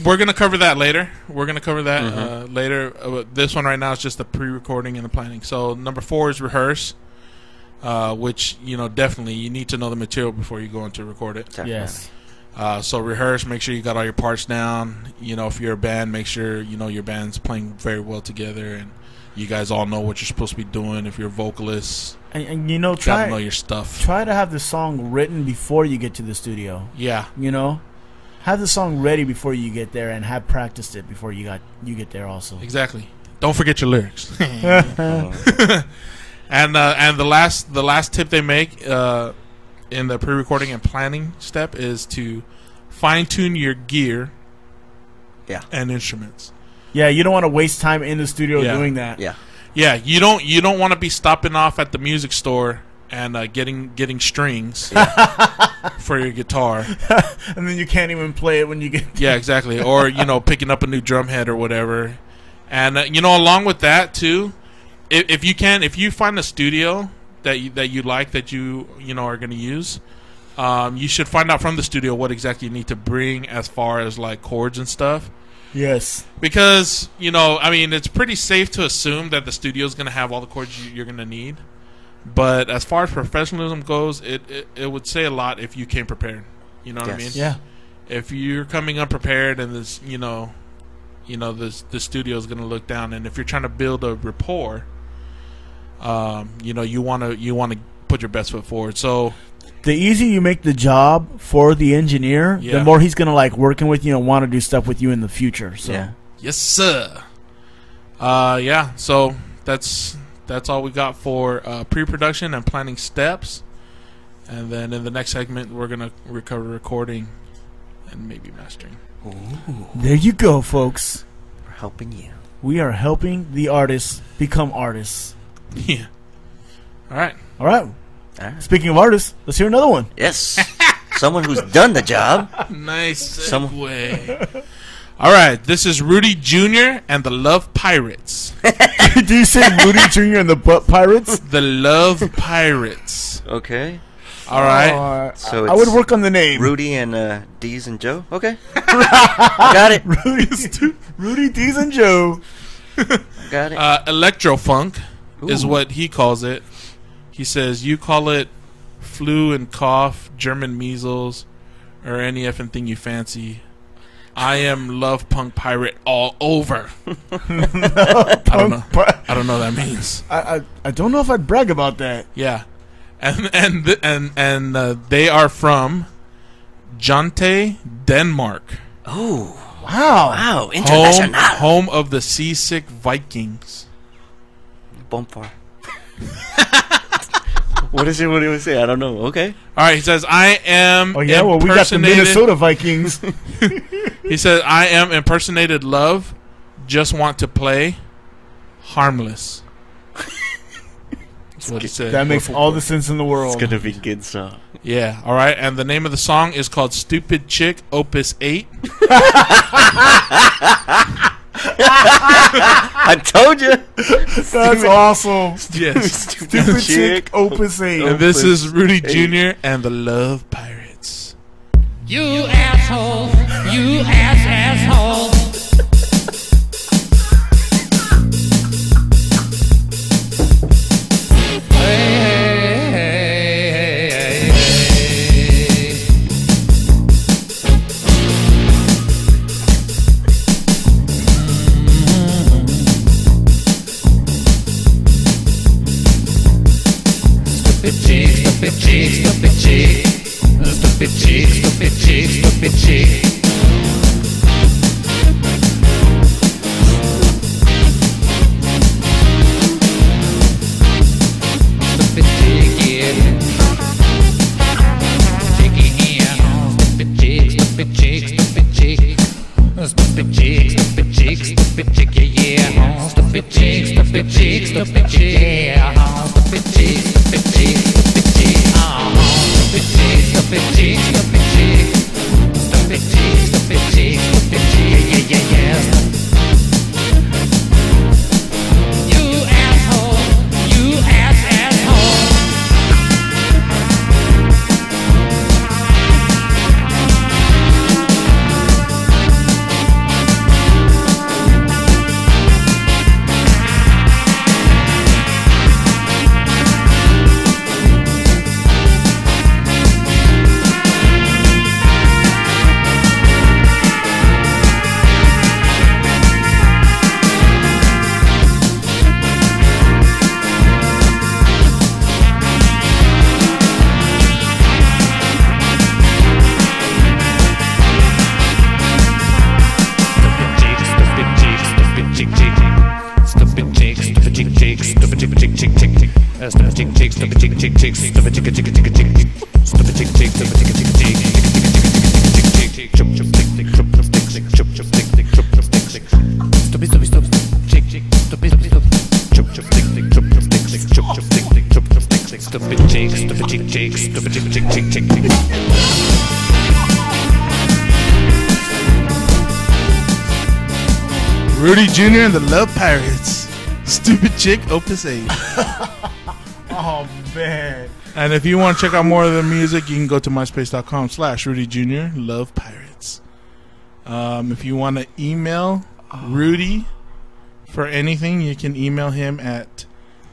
we're gonna cover that later. We're gonna cover that later. This one right now is just the pre-recording and the planning. So number 4 is rehearse, which, you know, definitely you need to know the material before you go into record it. Definitely. Yes. So rehearse, make sure you got all your parts down. You know, if you're a band, make sure, you know, your band's playing very well together and you guys all know what you're supposed to be doing. If you're a vocalist, And you know, gotta know try your stuff. to have the song written before you get to the studio. Yeah, You know, have the song ready before you get there, and have practiced it before you get there. Also, exactly. Don't forget your lyrics. And the last tip they make in the pre-recording and planning step is to fine-tune your gear Yeah. and instruments. yeah, you don't want to waste time in the studio Yeah. doing that. Yeah. Yeah, you don't want to be stopping off at the music store and getting strings for your guitar. And then you can't even play it when you get. Yeah, exactly. Or, you know, picking up a new drum head or whatever. And you know, along with that too, if you find a studio that you like that you know are going to use. You should find out from the studio what exactly you need to bring as far as like chords and stuff. Yes. Because, I mean, it's pretty safe to assume that the studio is going to have all the chords you're going to need. But as far as professionalism goes, it would say a lot if you came prepared. You know what I mean? Yeah. If you're coming unprepared and this, the studio is going to look down, and if you're trying to build a rapport, you want to put your best foot forward. So the easier you make the job for the engineer, the more he's gonna like working with you and want to do stuff with you in the future. So Yeah. yes, sir. Yeah. So that's all we got for pre-production and planning steps, and then in the next segment we're gonna recover recording and maybe mastering. Ooh. There you go, folks. We're helping you. We are helping the artists become artists. Yeah. All right. All right. Speaking of artists, let's hear another one. Yes. Someone who's done the job. Nice segue. All right. This is Rudy Jr. and the Love Pirates. Did you say Rudy Jr. and the Butt Pirates? The Love Pirates. Okay. All right. So I would work on the name. Rudy and Deez and Joe. Okay. Got it. Rudy, Deez, and Joe. Got it. Electrofunk is Ooh. what he calls it. He says, you call it flu and cough, German measles, or any effing thing you fancy. I am love punk pirate all over. I don't know what that means. I don't know if I'd brag about that. Yeah. And they are from Jante, Denmark. Oh. Wow. International. Home of the seasick Vikings. Bonfire. What is it? What do you say? I don't know. Okay. All right. He says, I am. Oh yeah. Well, we got the Minnesota Vikings. He says, I am impersonated love. Just want to play. Harmless. That's what he said. That makes all the sense in the world. It's gonna be good song. Yeah. All right. And the name of the song is called "Stupid Chick," Opus 8. I told you. That's awesome. Yes. Stupid Chick, Opus 8. And this is Rudy Jr. and the Love Pirates. You asshole, you asshole. Stupid chick, stupid chick, stupid chick. Stupid chick, stupid chick, stupid chick. Stupid chick, yeah. Chicky here. Stupid chick, stupid chick, stupid chick. Stupid chick, stupid chick, stupid chick, yeah, yeah. Stupid chick, stupid chick, stupid chick, yeah. Stupid chick, stupid chick, stupid chick, stupid chick, stupid chick, stupid chick, stupid chick, stupid chick, stupid chick, yeah, yeah, yeah. You asshole, you asshole. Rudy Jr. and the Love Pirates. Stupid Chick, Opus 8. Oh man. And if you want to check out more of their music, you can go to myspace.com/Rudy Jr. Love Pirates. If you want to email Rudy for anything, you can email him at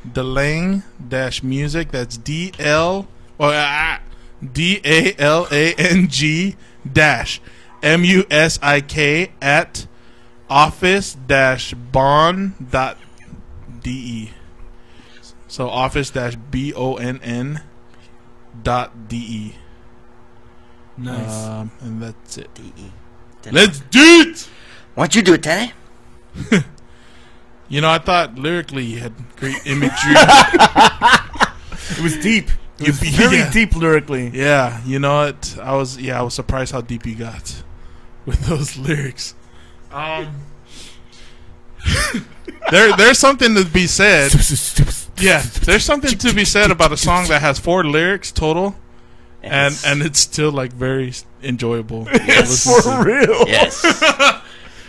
Dalang-music. That's DALANG-MUSIK at office-bonn.de. So office-BONN.de. Nice. And that's it. DE. Let's do it! Why don't you do it, Teddy? You know, I thought lyrically you had great imagery. It was deep. It was Yeah. very deep lyrically. Yeah, you know what? I was surprised how deep you got with those lyrics. There's something to be said. Yeah, there's something to be said about a song that has 4 lyrics total, and it's still like very enjoyable. Yes, for real. Yes.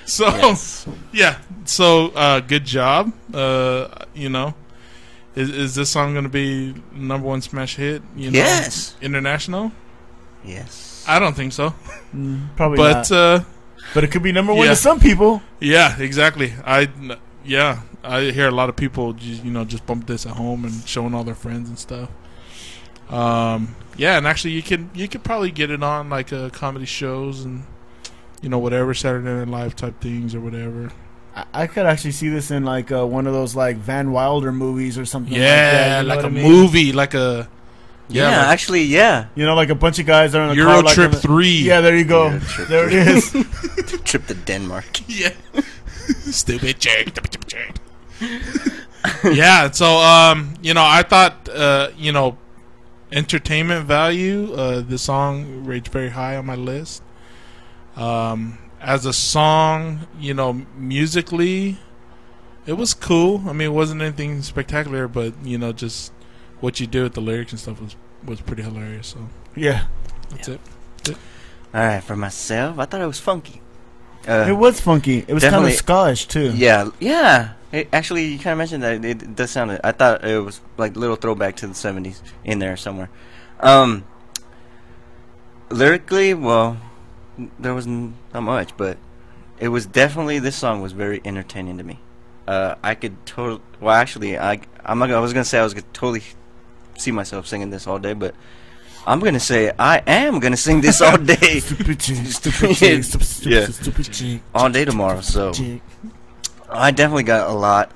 So Yes. yeah, so good job. You know, is this song gonna be #1 smash hit? You know, Yes. international? Yes. I don't think so. Probably But not. But it could be #1 yeah. to some people. Yeah, exactly. I hear a lot of people just bump this at home and showing all their friends and stuff. Yeah, and actually you could probably get it on like comedy shows and whatever, Saturday Night Live type things or whatever. I could actually see this in like one of those like Van Wilder movies or something. Yeah, like that, you know like what a I mean? movie, like a Yeah, like actually, yeah. You know, like a bunch of guys are in a Euro car. Like Trip on the- 3. Yeah, there you go. Euro Trip There it 3. is. Trip to Denmark. Yeah. Stupid chick. Yeah, so I thought entertainment value, the song rates very high on my list. As a song, musically it was cool. I mean, it wasn't anything spectacular, but just what you did with the lyrics and stuff was pretty hilarious. So Yeah. that's it. All right, for myself, I thought it was funky. It was funky. It was kind of definitely- Scottish too. Yeah. Actually, you kind of mentioned that it does sound. I thought it was like a little throwback to the '70s in there somewhere. Lyrically, well, there was not much, but it was definitely, this song was very entertaining to me. I could totally. Well, actually, I'm not. I was gonna say I was gonna totally see myself singing this all day, but I'm gonna say I am gonna sing this all day. Stupid chick, stupid chick, Yeah. stupid chick. All day tomorrow. So Chick. I definitely got a lot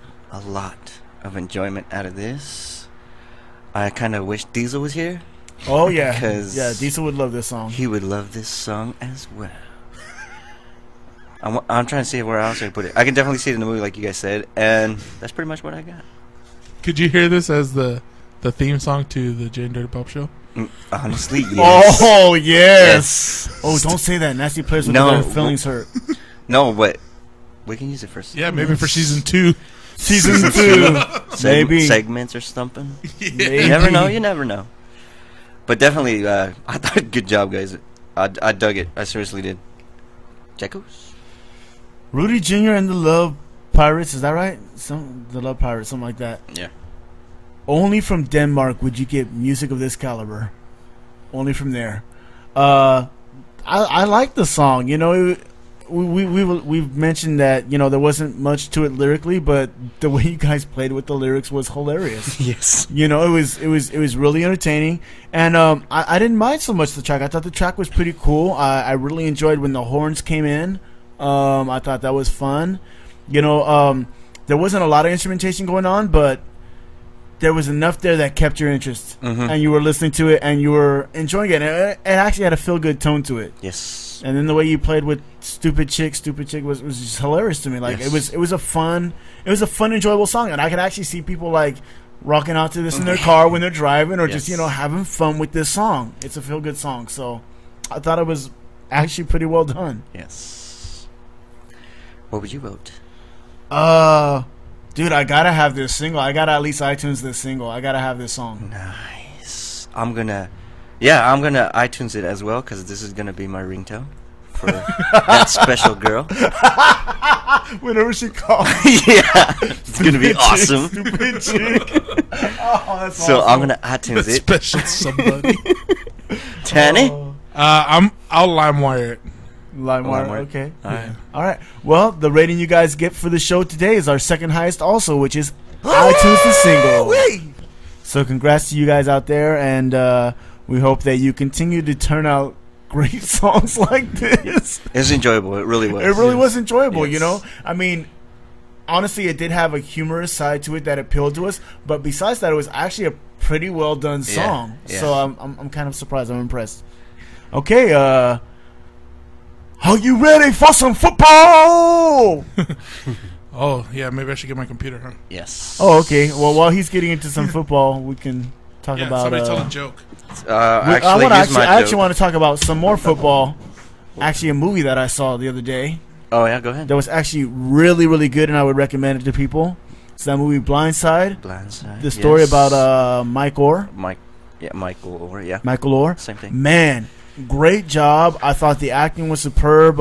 of enjoyment out of this. I kind of wish Diesel was here. Oh yeah, 'Cause yeah. Diesel would love this song. He would love this song as well. I'm trying to see where else I put it. I can definitely see it in the movie, like you guys said, and that's pretty much what I got. Could you hear this as the theme song to the Jane Dirty Pop Show? Honestly, yes. Oh yes. Oh, don't say that. Nasty players with No. their feelings hurt. No, but we can use it for Yeah, maybe for season 2. Season 2, maybe. segments or something. Maybe. You never know. You never know. But definitely, I thought, good job, guys. I dug it. I seriously did. Checkos. Rudy Jr. and the Love Pirates, is that right? The Love Pirates, something like that. Yeah. Only from Denmark would you get music of this caliber. Only from there. I like the song. We've mentioned that there wasn't much to it lyrically, but the way you guys played with the lyrics was hilarious. Yes. It was really entertaining, and I didn't mind so much the track. I thought the track was pretty cool. I really enjoyed when the horns came in. I thought that was fun. There wasn't a lot of instrumentation going on, but there was enough there that kept your interest, and you were listening to it and you were enjoying it. And it actually had a feel good tone to it. Yes. And then the way you played with Stupid Chick was just hilarious to me. Like Yes. it was a fun, enjoyable song, and I could actually see people like rocking out to this in their car when they're driving, or just Yes. having fun with this song. It's a feel good song, so I thought it was actually pretty well done. Yes. What would you vote? Dude, I gotta have this single. I gotta at least iTunes this single. I gotta have this song. Nice. I'm gonna iTunes it as well, because this is gonna be my ringtone. for that special girl. Whenever she calls. Yeah, it's gonna be awesome. Stupid chick. Oh, that's So awesome. I'm gonna iTunes it. Special somebody. Tanny. I'll LimeWire it. LimeWire. LimeWire. Okay. Alright. All right. Well, the rating you guys get for the show today is our second highest, also, which is iTunes the single. So congrats to you guys out there, and we hope that you continue to turn out great songs like this. It's enjoyable. It really was. It really was enjoyable, Yes. you know? I mean, honestly, it did have a humorous side to it that appealed to us, but besides that, it was actually a pretty well done song. yeah. So I'm kind of surprised. I'm impressed. Okay, are you ready for some football? Oh, yeah, maybe I should get my computer, huh? Yes. Oh, okay. Well, while he's getting into some football, we can talk Yeah, about. somebody tell a joke. Actually, I actually want to talk about some more football. Actually, a movie that I saw the other day Oh yeah, go ahead. that was actually really, really good, and I would recommend it to people. It's that movie Blindside. Blindside. The story yes. about Mike Orr. Michael Orr. Yeah. Michael Orr. Same thing. Man, great job. I thought the acting was superb.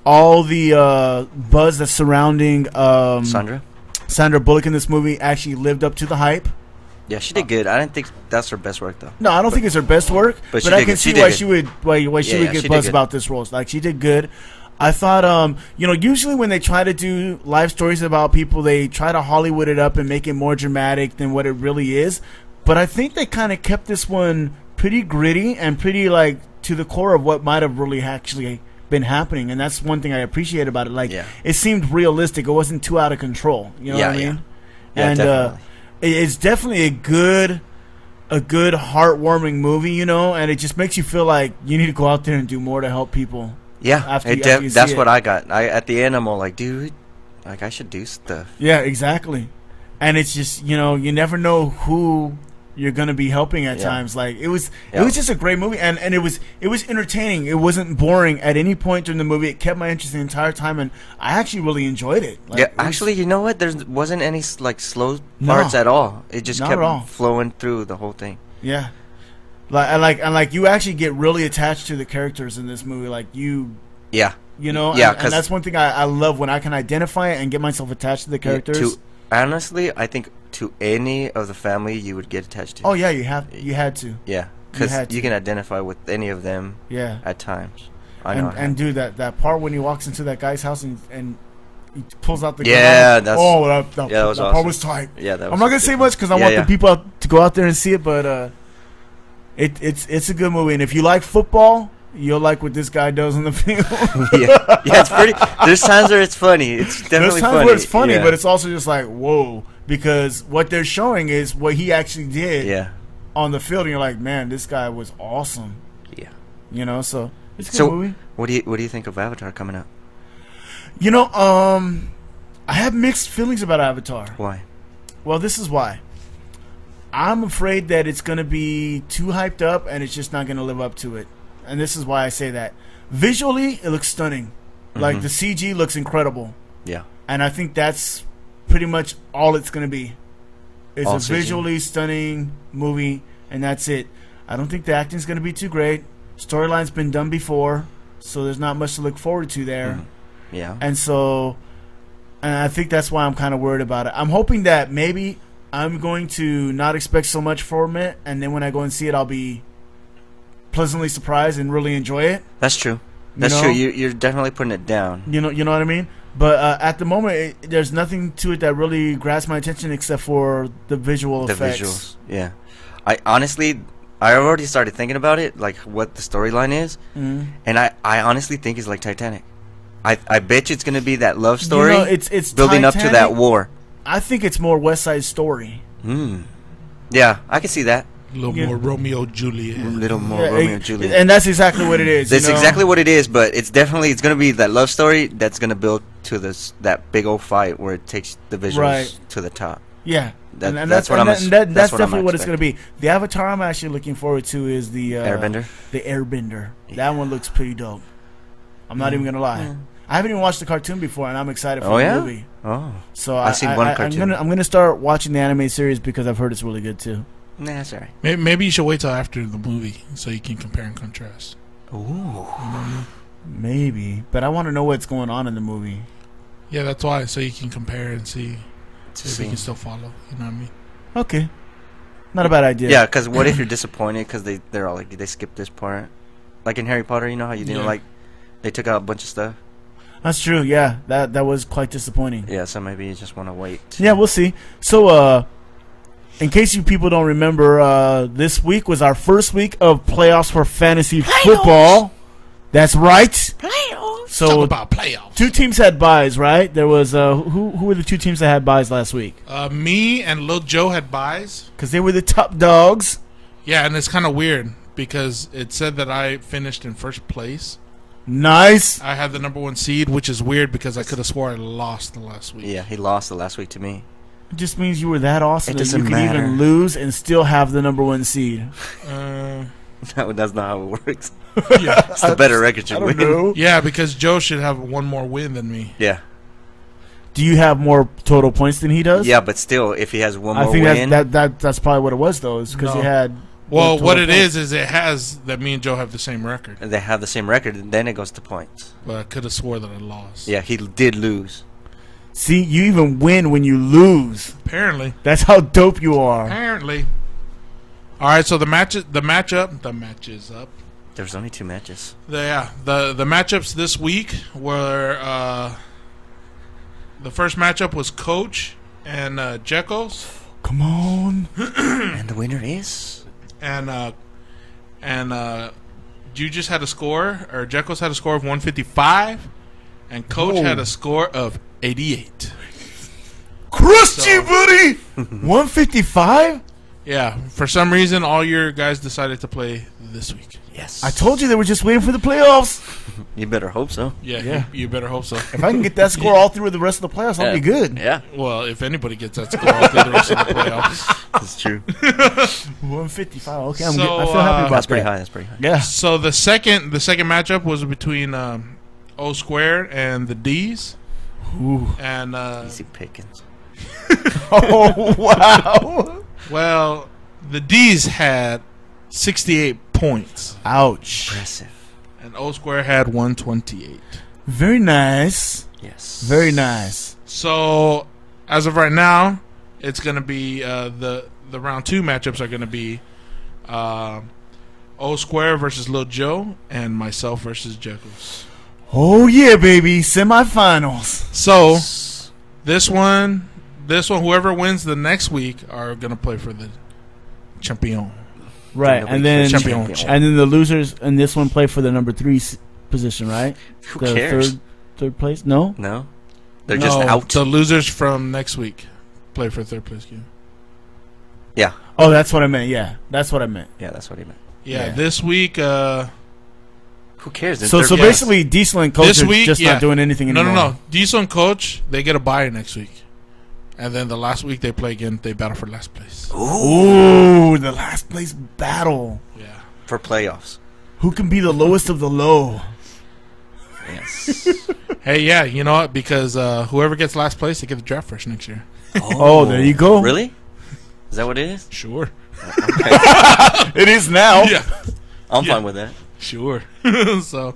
All the buzz that's surrounding Sandra Bullock in this movie actually lived up to the hype. Yeah, she did good. I didn't think that's her best work though. No, I don't think it's her best work, but but I can see why good. she would get buzz about this role. Like, she did good. I thought, usually when they try to do life stories about people, they try to Hollywood it up and make it more dramatic than what it really is. But I think they kind of kept this one pretty gritty and pretty, like, to the core of what might have really actually been happening. And that's one thing I appreciate about it. Like, it seemed realistic. It wasn't too out of control. You know what I mean? Yeah, and definitely. It's definitely a good heartwarming movie, you know, and it just makes you feel like you need to go out there and do more to help people. Yeah, after you see that's it. what I got. At the end, I'm all like, dude, like I should do stuff. Yeah, exactly. And it's just, you never know who you're gonna be helping at times. Like, it was just a great movie, and it was entertaining. It wasn't boring at any point during the movie. It kept my interest the entire time, and I actually really enjoyed it. Like, Yeah, actually, you know what? There wasn't any like slow parts at all. It just Not at all. kept flowing through the whole thing. Yeah. Like you actually get really attached to the characters in this movie. Like, Yeah. and that's one thing I love, when I can identify it and get myself attached to the characters. Honestly, I think to any of the family you would get attached to. Oh yeah, you had to. Yeah, because you can identify with any of them. Yeah. At times. I know. And dude, that part when he walks into that guy's house and he pulls out the gun. Yeah, that was part awesome. was tight. Yeah, that was. I'm not gonna say much because I want the people out to go out there and see it, but it's a good movie, and if you like football, you'll like what this guy does on the field. yeah, it's pretty. There's times where it's funny. It's definitely There's times funny. where it's funny, but it's also just like, whoa, because what they're showing is what he actually did. Yeah. On the field, and you're like, man, this guy was awesome. Yeah. So it's a good movie. What do you think of Avatar coming out? I have mixed feelings about Avatar. Why? Well, this is why. I'm afraid that it's going to be too hyped up and it's just not going to live up to it. And this is why I say that. Visually, it looks stunning. Like, the CG looks incredible. Yeah. And I think that's pretty much all it's going to be. It's all a CG. visually stunning movie, and that's it. I don't think the acting's going to be too great. Storyline's been done before, so there's not much to look forward to there. Yeah. And I think that's why I'm kind of worried about it. I'm hoping that maybe I'm going to not expect so much from it, and then when I go and see it, I'll be pleasantly surprised and really enjoy it. That's true. That's true. You're definitely putting it down. You know what I mean? But at the moment, there's nothing to it that really grabs my attention except for the visual effects. The visuals, yeah. I already started thinking about it, like what the storyline is, and I honestly think it's like Titanic. I bet you it's gonna be that love story. It's building Titanic, up to that war. I think it's more West Side Story. Yeah, I can see that. A little more Romeo Juliet. A little more Romeo and Juliet. And that's exactly what it is. That's exactly what it is, but it's gonna be that love story that's gonna build to that big old fight where it takes the visuals to the top. Yeah. That's definitely what it's going to be. The Avatar I'm actually looking forward to is the Airbender. The Airbender. That one looks pretty dope. I'm not even going to lie. I haven't even watched the cartoon before, and I'm excited for the movie. Oh, so I've seen one cartoon. I'm gonna start watching the anime series because I've heard it's really good too. Nah, that's alright. Maybe you should wait till after the movie so you can compare and contrast. Ooh. Maybe, but I want to know what's going on in the movie. Yeah, that's why. So you can compare and see if you can still follow. You know what I mean? Okay, not a bad idea. Yeah, because what if you're disappointed because they're all like they skipped this part, like in Harry Potter. You know how you didn't like they took out a bunch of stuff. That's true. Yeah, that was quite disappointing. Yeah, so maybe you just want to wait. Yeah, we'll see. So, in case you people don't remember, this week was our first week of playoffs for fantasy football. That's right. Playoffs. So Talk about playoffs. 2 teams had buys, right? There was who were the 2 teams that had buys last week? Me and Lil Joe had buys. Because they were the top dogs. Yeah, and it's kind of weird because it said that I finished in first place. Nice. I had the number 1 seed, which is weird because I could have swore I lost the last week. Yeah, he lost the last week to me. It just means you were that awesome It that you doesn't could matter. even lose and still have the number 1 seed. No, that's not how it works. Yeah, It's the better record should win. know. yeah, because Joe should have 1 more win than me. Yeah. Do you have more total points than he does? Yeah, but still, if he has one I more think win, that's probably what it was, though, is because No. he had. Well, more what total it points. is it has that me and Joe have the same record. and they have the same record, and then it goes to points. But I could have swore that I lost. Yeah, he did lose. See, you even win when you lose. Apparently. That's how dope you are. Apparently. All right, so the match is up. There's only 2 matches. The matchups this week were the first matchup was Coach and Jekos, Come on. And the winner is... and you just had a score, or Jekos had a score of 155, and Coach Whoa. had a score of 88. Crushed So- you, buddy. 155? Yeah, for some reason, all your guys decided to play this week. Yes. I told you they were just waiting for the playoffs. You better hope so. Yeah, Yeah. You better hope so. If I can get that score all through the rest of the playoffs, I'll be good. Yeah, Well, if anybody gets that score, I'll do the rest of the playoffs. that's true. 155. Okay, I So, feel happy about That's pretty that. high. That's pretty high. Yeah. So the second matchup was between O Squared and the D's, Ooh. and Easy pickings. Oh, wow. well, the D's had 68 points, Ouch. Impressive. and O Square had 128. Very nice. Yes. Very nice. So as of right now, it's going to be the round 2 matchups are going to be O Square versus Lil Joe and myself versus Jekos. Oh, yeah, baby. Semifinals. So this one, whoever wins the next week are going to play for the champion. Right, Nobody and then cares. Champion. and then the losers in this one play for the number 3 position, right? Who The cares? third place? No? No. They're just No, out. The losers from next week play for third place game. Yeah. Oh, that's what I meant. Yeah, that's what I meant. Yeah, that's what he meant. Yeah, Yeah. this week. Who cares? So yeah. basically, Diesel and Coach This are week, just yeah. not doing anything No, anymore. no. Diesel and Coach, they get a bye next week. And then the last week they play again, they battle for last place. Ooh, the last place battle. Yeah. For playoffs. Who can be the lowest of the low? Yes. Hey, yeah, you know what? Because whoever gets last place, they get the draft first next year. Oh, there you go. Really? Is that what it is? Sure. It is now. Yeah. I'm Yeah. fine with that. Sure. so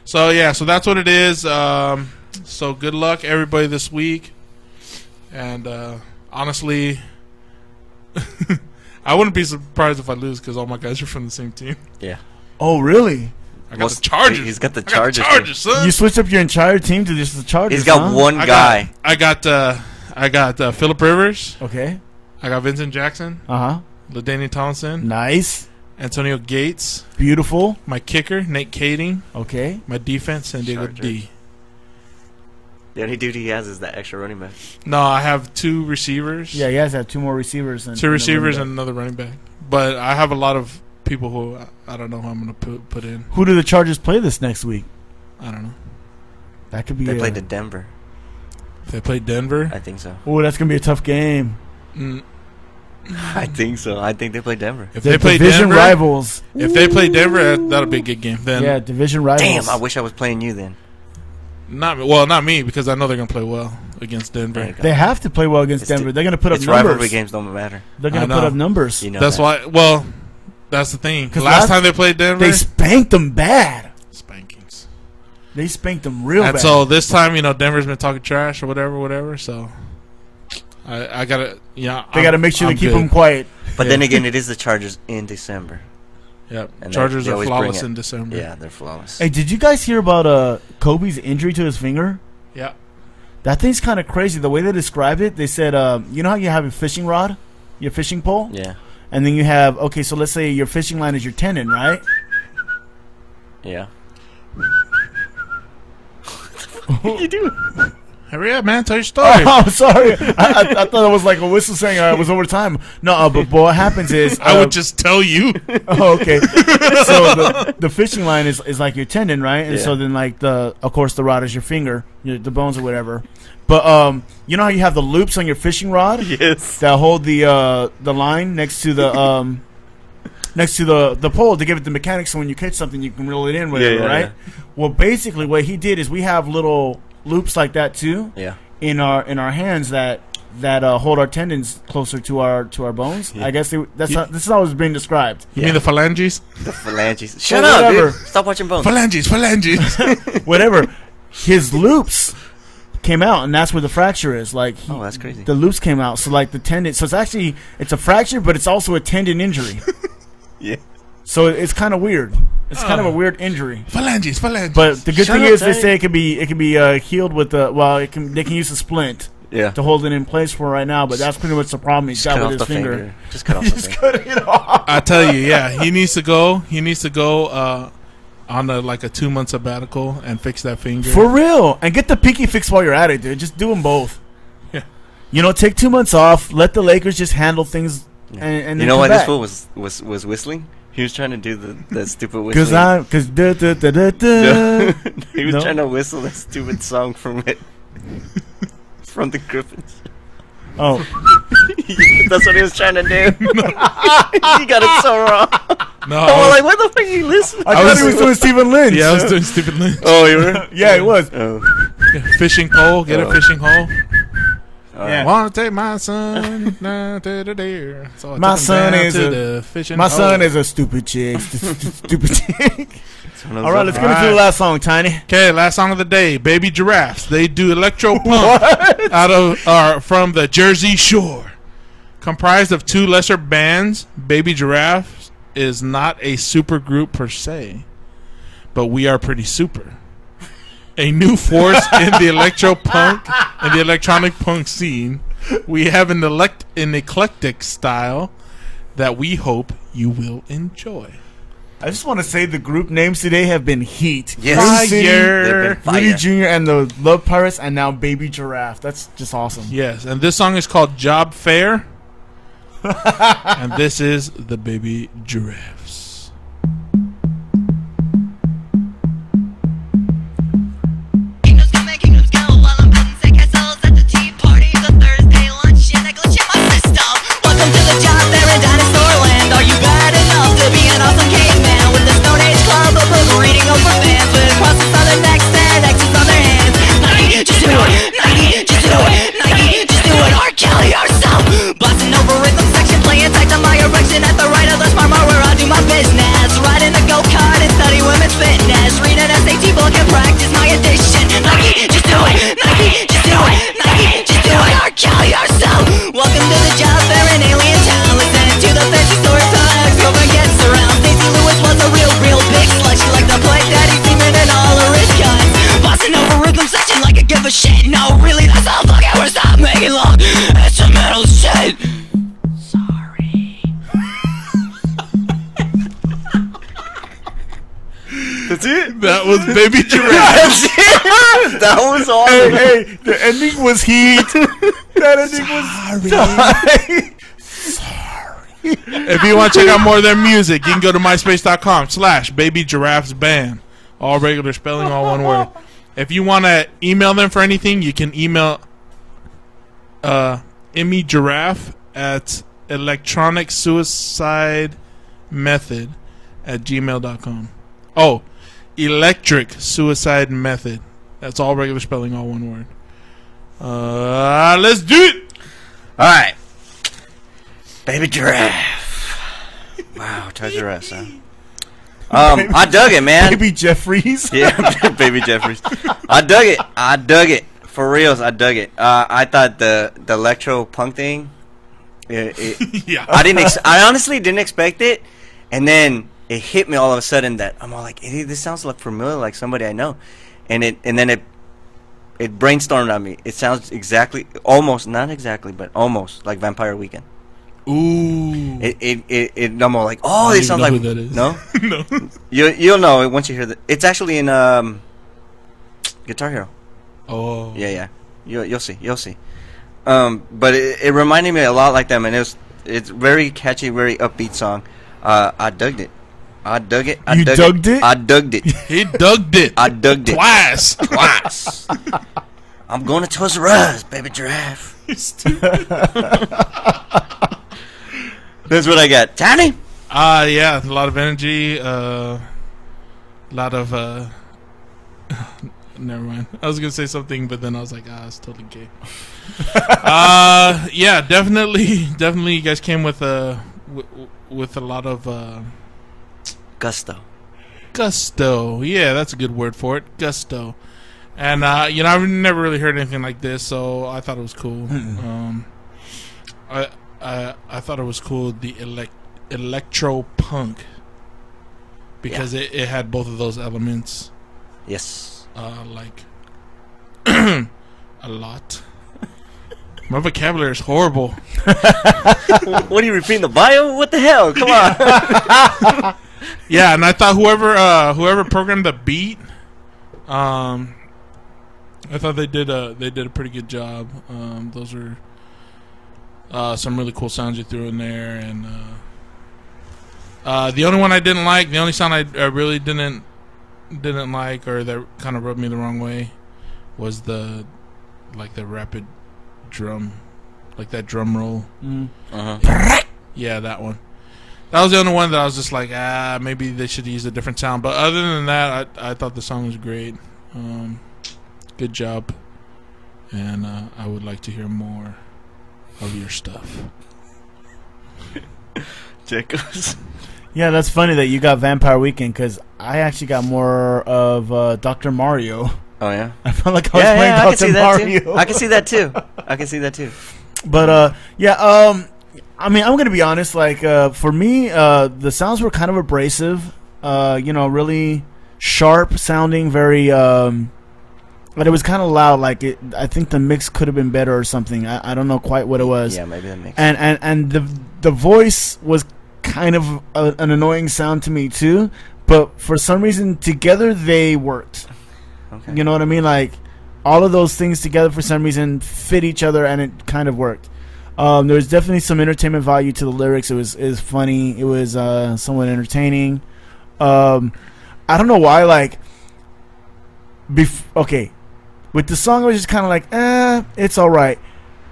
that's what it is. So good luck, everybody, this week. And honestly, I wouldn't be surprised if I lose because all my guys are from the same team. Yeah. Oh, really? I got Well, the Chargers. he's got the I got the Chargers, Chargers, son. You switched up your entire team to just the Chargers. He's got huh? one guy. I got Phillip Rivers. Okay. I got Vincent Jackson, Uh huh. LaDainian Tomlinson, Nice. Antonio Gates, Beautiful. my kicker, Nate Kading, Okay. my defense, San Diego Chargers. D. The only dude he has is that extra running back. No, I have 2 receivers. Yeah, you guys have 2 more receivers. And 2 receivers and and another running back. But I have a lot of people who I don't know who I'm going to put in. who do the Chargers play this next week? I don't know. That could be. They played the Denver. If they play Denver, I think so. Oh, that's gonna be a tough game. I think so. I think they play Denver. if The they play division Denver, rivals. if they play Denver, that'll be a good game. Then Yeah, division rivals. Damn, I wish I was playing you then. not me because I know they're going to play well against There Denver. you go. They have to play well against It's Denver. di- They're gonna put up It's numbers. rivalry games don't matter. They're I gonna know. put up numbers. You know That's that. why. Well, that's the thing. 'Cause Last last- time they played Denver, They spanked them bad. spankings. They spanked them real And bad. so this time, Denver's been talking trash or whatever. So I gotta, they got to make sure I'm they keep good. them quiet. But then again, it is the Chargers in December. Yep. And Chargers they are always flawless bring it. in December. Yeah, they're flawless. Hey, did you guys hear about Kobe's injury to his finger? Yeah. That thing's kind of crazy. The way they described it, they said, you know how you have a fishing rod, your fishing pole? Yeah. And then you have, okay, so let's say your fishing line is your tendon, right? Yeah. What you do? Hurry up, man. Tell your story. Oh, sorry. I thought it was like a whistle saying it was over time. No, but what happens is... I would just tell you. Oh, okay. So the fishing line is like your tendon, right? And Yeah. so then like of course the rod is your finger, the bones or whatever. But you know how you have the loops on your fishing rod? Yes. That hold the line next to the the pole to give it the mechanics so when you catch something you can reel it in, whatever, Yeah, right? yeah. Well, basically what he did is we have little loops like that too. Yeah. In our hands that hold our tendons closer to our bones. Yeah. I guess this is how it's being described. You mean the phalanges? The phalanges. Shut Well, up, whatever. dude. Stop watching Bones. Phalanges. Whatever. His loops came out, and that's where the fracture is. Like, Oh, that's crazy. The loops came out, so like the tendon. So it's a fracture, but it's also a tendon injury. Yeah. So it's kind of weird. It's kind of a weird injury. Phalanges. But the good Shut thing up, is they Tiny. say it can be healed with they can use a splint Yeah. to hold it in place for right now. But that's pretty much the problem he's Just cut got off with the his finger. finger. Just cut off the Just finger. cut it off. I tell you, yeah, he needs to go. On a 2-month sabbatical and fix that finger. For real. And get the pinky fixed while you're at it, dude. Just do them both. Yeah. Take 2 months off. Let the Lakers just handle things. Yeah. And You then know come why back. this fool was whistling? He was trying to do the stupid whistling. Because He was No? trying to whistle that stupid song from it. From the Griffins. Oh, That's what he was trying to do. He got it so wrong. No, I was like, what the fuck are you listening? I thought he was doing Stephen Lynch. yeah, I was doing stupid Lynch. Oh, you were? Yeah, he was. Oh. Fishing pole. Get a Oh. fishing hole. Yeah. Want to take my son down to the deer. So I My took him son down is to a- the fishing My son hole. is a stupid chick. Stupid chick. All All right, let's get into the Alright. last song, Tiny. Okay, last song of the day, Baby Giraffes. They do electro punk from the Jersey Shore. Comprised of 2 lesser bands, Baby Giraffes is not a super group per se, but we are pretty super. A new force in the electro punk and the electronic punk scene. We have an eclectic style that we hope you will enjoy. I just want to say the group names today have been heat. Yes. Green City, Fire. They've been Rudy fire. Jr. and the Love Pirates, and now Baby Giraffe. That's just awesome. Yes, and this song is called Job Fair. And this is the Baby Giraffes. Kingdoms go while I'm putting sandcastles at the tea party. The Thursday lunch and I glitch in my system. Welcome to the job fair in Dinosaur Land. Are you bad enough to be an awesome caveman with the Stone Age Club of reading over fans with crosses on their necks and X's on their hands? Nike, just do it. Nike, just do it. Nike, just do it. R. Kelly yourself. Bossing over rhythm section, playing tight to my erection at the right of the smart mark where I do my business. Riding a go-kart and study women's fitness. Read an SAT book and practice my addiction. Nike, just do it. Nike, just do it. Nike, just do it. R. Kelly yourself. Welcome to the job fair in Alien Town. Listen to the fancy story times. Go and gets around. Stacey Lewis was a real big slut. She liked to play daddy demon and all her rich guys. Bossing over rhythm section like I give a shit. No, really, that's all fucking we're stop making love. It's a metal shit. Sorry. That's it? That was Baby Giraffes. That was awesome. Hey, the ending was heat. That ending was If you want to check out more of their music, you can go to myspace.com/Baby Giraffes Band. All regular spelling, all one word. If you want to email them for anything, you can email Emmy Giraffe at electronicsuicidemethod@gmail.com. Oh, electric suicide method. That's all regular spelling, all one word. Let's do it. All right. Baby Giraffe. Wow, Toys R Us, huh? I dug it, man. Baby Jeffries. Yeah, Baby Jeffries. I dug it. I dug it. For reals, I dug it. I thought the electro punk thing. Yeah. I honestly didn't expect it, and then it hit me all of a sudden that I'm all like, hey, this sounds like familiar, like somebody I know, and then it brainstormed on me. It sounds exactly, almost, not exactly, but almost like Vampire Weekend. Ooh. I'm all like, oh, it sounds like, who that is. No, No. you'll know it once you hear the. It's actually in Guitar Hero. Oh. Yeah. You'll see. But it reminded me a lot like them, and it's very catchy, very upbeat song. I dug it. You dug it? I dug it. He dug it. I dug it Twice. I'm going to Toys R Us, baby giraffe. That's what I got. Tiny? Yeah, a lot of energy, a lot of never mind. I was gonna say something, but then I was like, it's totally gay. Yeah, definitely you guys came with a lot of Gusto. Yeah, that's a good word for it. Gusto. And I've never really heard anything like this, so I thought it was cool. I thought it was cool, the electro punk, because it had both of those elements. Yes. Like a lot. My vocabulary is horrible. What are you repeating the bio? What the hell? Come on. Yeah, and I thought whoever programmed the beat, I thought they did a pretty good job. Those are some really cool sounds you threw in there, and the only one I didn't like, the only sound I really didn't like, or that kind of rubbed me the wrong way, was the rapid drum, like that drum roll. Yeah, that one. That was the only one that I was just like, maybe they should use a different sound. But other than that, I thought the song was great. Good job, and I would like to hear more of your stuff. Jacobs. Yeah, that's funny that you got Vampire Weekend, because I actually got more of Dr. Mario. Oh, yeah? I felt like I was playing Dr. Mario. I can see that too. But, I mean, I'm going to be honest. Like, for me, the sounds were kind of abrasive. Really sharp sounding, very... but it was kind of loud. Like, I think the mix could have been better or something. I don't know quite what it was. Yeah, maybe the mix. And the voice was kind of an annoying sound to me too, but for some reason together they worked. Okay. You know what I mean? Like, all of those things together for some reason fit each other, and it kind of worked. There was definitely some entertainment value to the lyrics. It was funny. It was somewhat entertaining. I don't know why. Like, okay, with the song I was just kind of like, it's all right,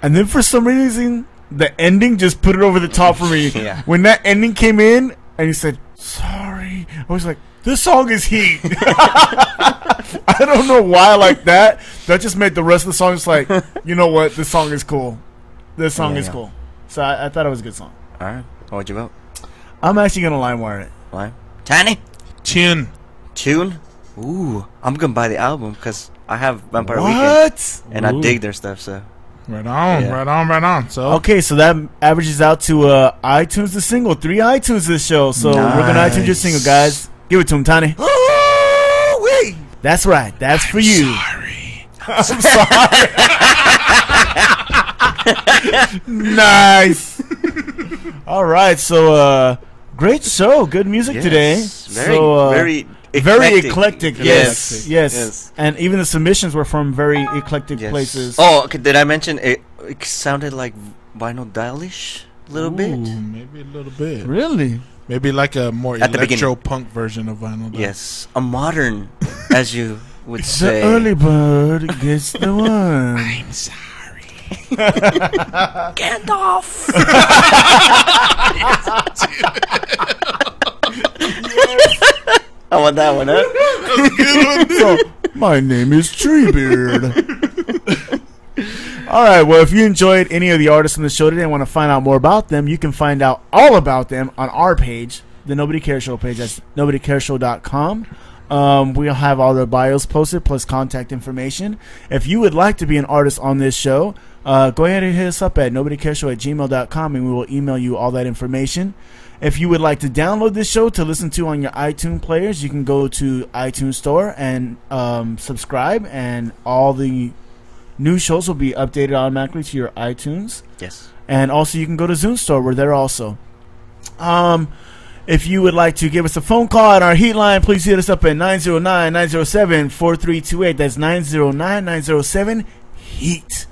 and then for some reason the ending just put it over the top for me. Yeah. When that ending came in and he said, sorry, I was like, this song is heat. I don't know why I like that. That just made the rest of the song just like, you know what? This song is cool. This song is cool. So I thought it was a good song. All right. What'd you vote? I'm actually going to LimeWire it. Lime? Tiny? Tune? Ooh. I'm going to buy the album because I have Vampire What? Weekend. And I dig their stuff, so. Right on. So okay, so that averages out to iTunes the single, 3 iTunes this show. So we're gonna iTunes your single, guys. Give it to him, Tiny. Wait. That's right. That's for you. I'm sorry. Nice. All right, so great show, good music today. Very eclectic. Yes. And even the submissions were from very eclectic places. Oh, okay, did I mention it sounded like Vinyl Dial-ish a little bit? Maybe a little bit. Really? Maybe like a more At the electro punk version of Vinyl Dial. Yes, a modern, as you would say. The early bird gets the worm. I'm sorry. Gandalf. I want that one, huh? So, my name is Treebeard. All right, well, if you enjoyed any of the artists on the show today and want to find out more about them, you can find out all about them on our page, the Nobody Cares Show page. That's nobodycareshow.com. We'll have all the bios posted plus contact information. If you would like to be an artist on this show, go ahead and hit us up at nobodycareshow@gmail.com, and we will email you all that information. If you would like to download this show to listen to on your iTunes players, you can go to iTunes Store and subscribe, and all the new shows will be updated automatically to your iTunes. Yes. And also you can go to Zune Store. We're there also. If you would like to give us a phone call on our heat line, please hit us up at 909-907-4328. That's 909-907-HEAT.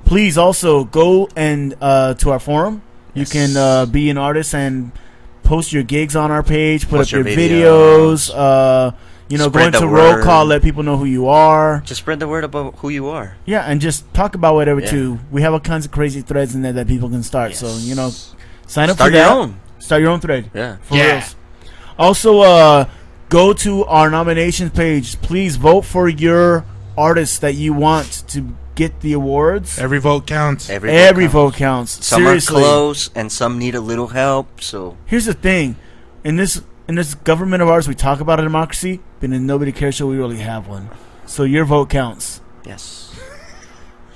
Please also go and to our forum. You can be an artist and post your gigs on our page, put up your videos, go into roll call, let people know who you are. Just spread the word about who you are. Yeah, and just talk about whatever too. We have all kinds of crazy threads in there that people can start. Yes. So, sign up for that. Start your own thread. Yeah. For reals. Also, go to our nominations page. Please vote for your artists that you want to get the awards. Every vote counts. Every vote counts. Some Seriously. are close, and some need a little help. So here's the thing: in this government of ours, we talk about a democracy, but in Nobody Cares Show, we really have one. So your vote counts. Yes.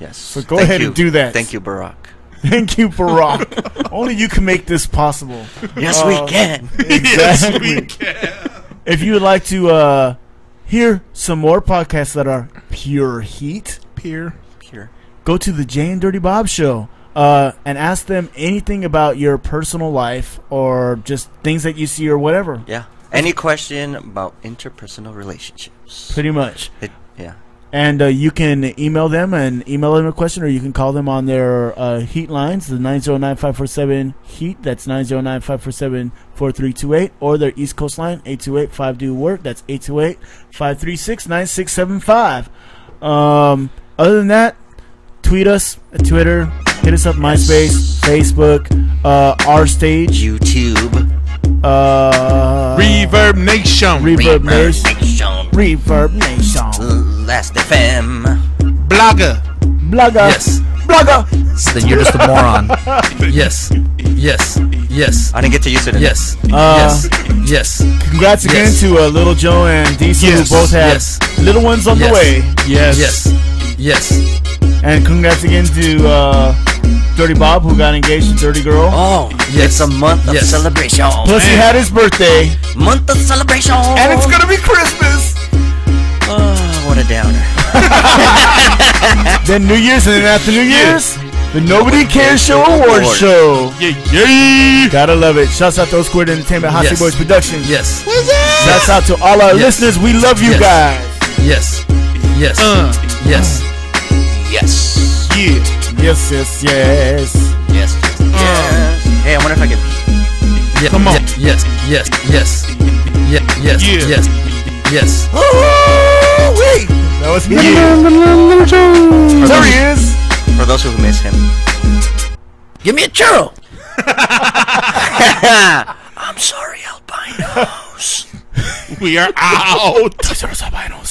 Yes. So go ahead and do that. Thank you, Barack. Thank you, Barack. Only you can make this possible. Yes, we can. Exactly. Yes, we can. If you would like to hear some more podcasts that are pure heat, go to the Jay and Dirty Bob Show and ask them anything about your personal life or just things that you see or whatever. Yeah. Any question about interpersonal relationships. Pretty much. Yeah. And you can email them a question, or you can call them on their heat lines, the 909-547-HEAT. That's 909-547-4328, or their East Coast line, 828-5DO-WORK. That's 828-536-9675. Other than that, tweet us at Twitter, hit us up MySpace, Facebook, our stage, YouTube, Reverb Nation, Reverb Nation, Last FM, Blogger. Yes. Blogger. Then you're just a moron. Yes. I didn't get to use it. Yes. Congrats again to Little Joe and DC, who both have little ones on the way. Yes. And congrats again to Dirty Bob, who got engaged to Dirty Girl. Oh, it's a month of celebration. Plus, he had his birthday. Month of celebration. And it's going to be Christmas. Oh, what a downer. Then New Year's, and then after New Year's, the Nobody Cares Show Awards Show. Yeah. Gotta love it. Shouts out to Squared Entertainment, Hot Boys Productions. Yes. Shouts out to all our listeners. We love you guys. Yes. Yeah. Hey, I wonder if I can. Yeah. Come on. Yes. Oh, wait. That was me. There he is. For those who miss him, Give me a churro. I'm sorry, albinos. We are out. Toys R Us albinos.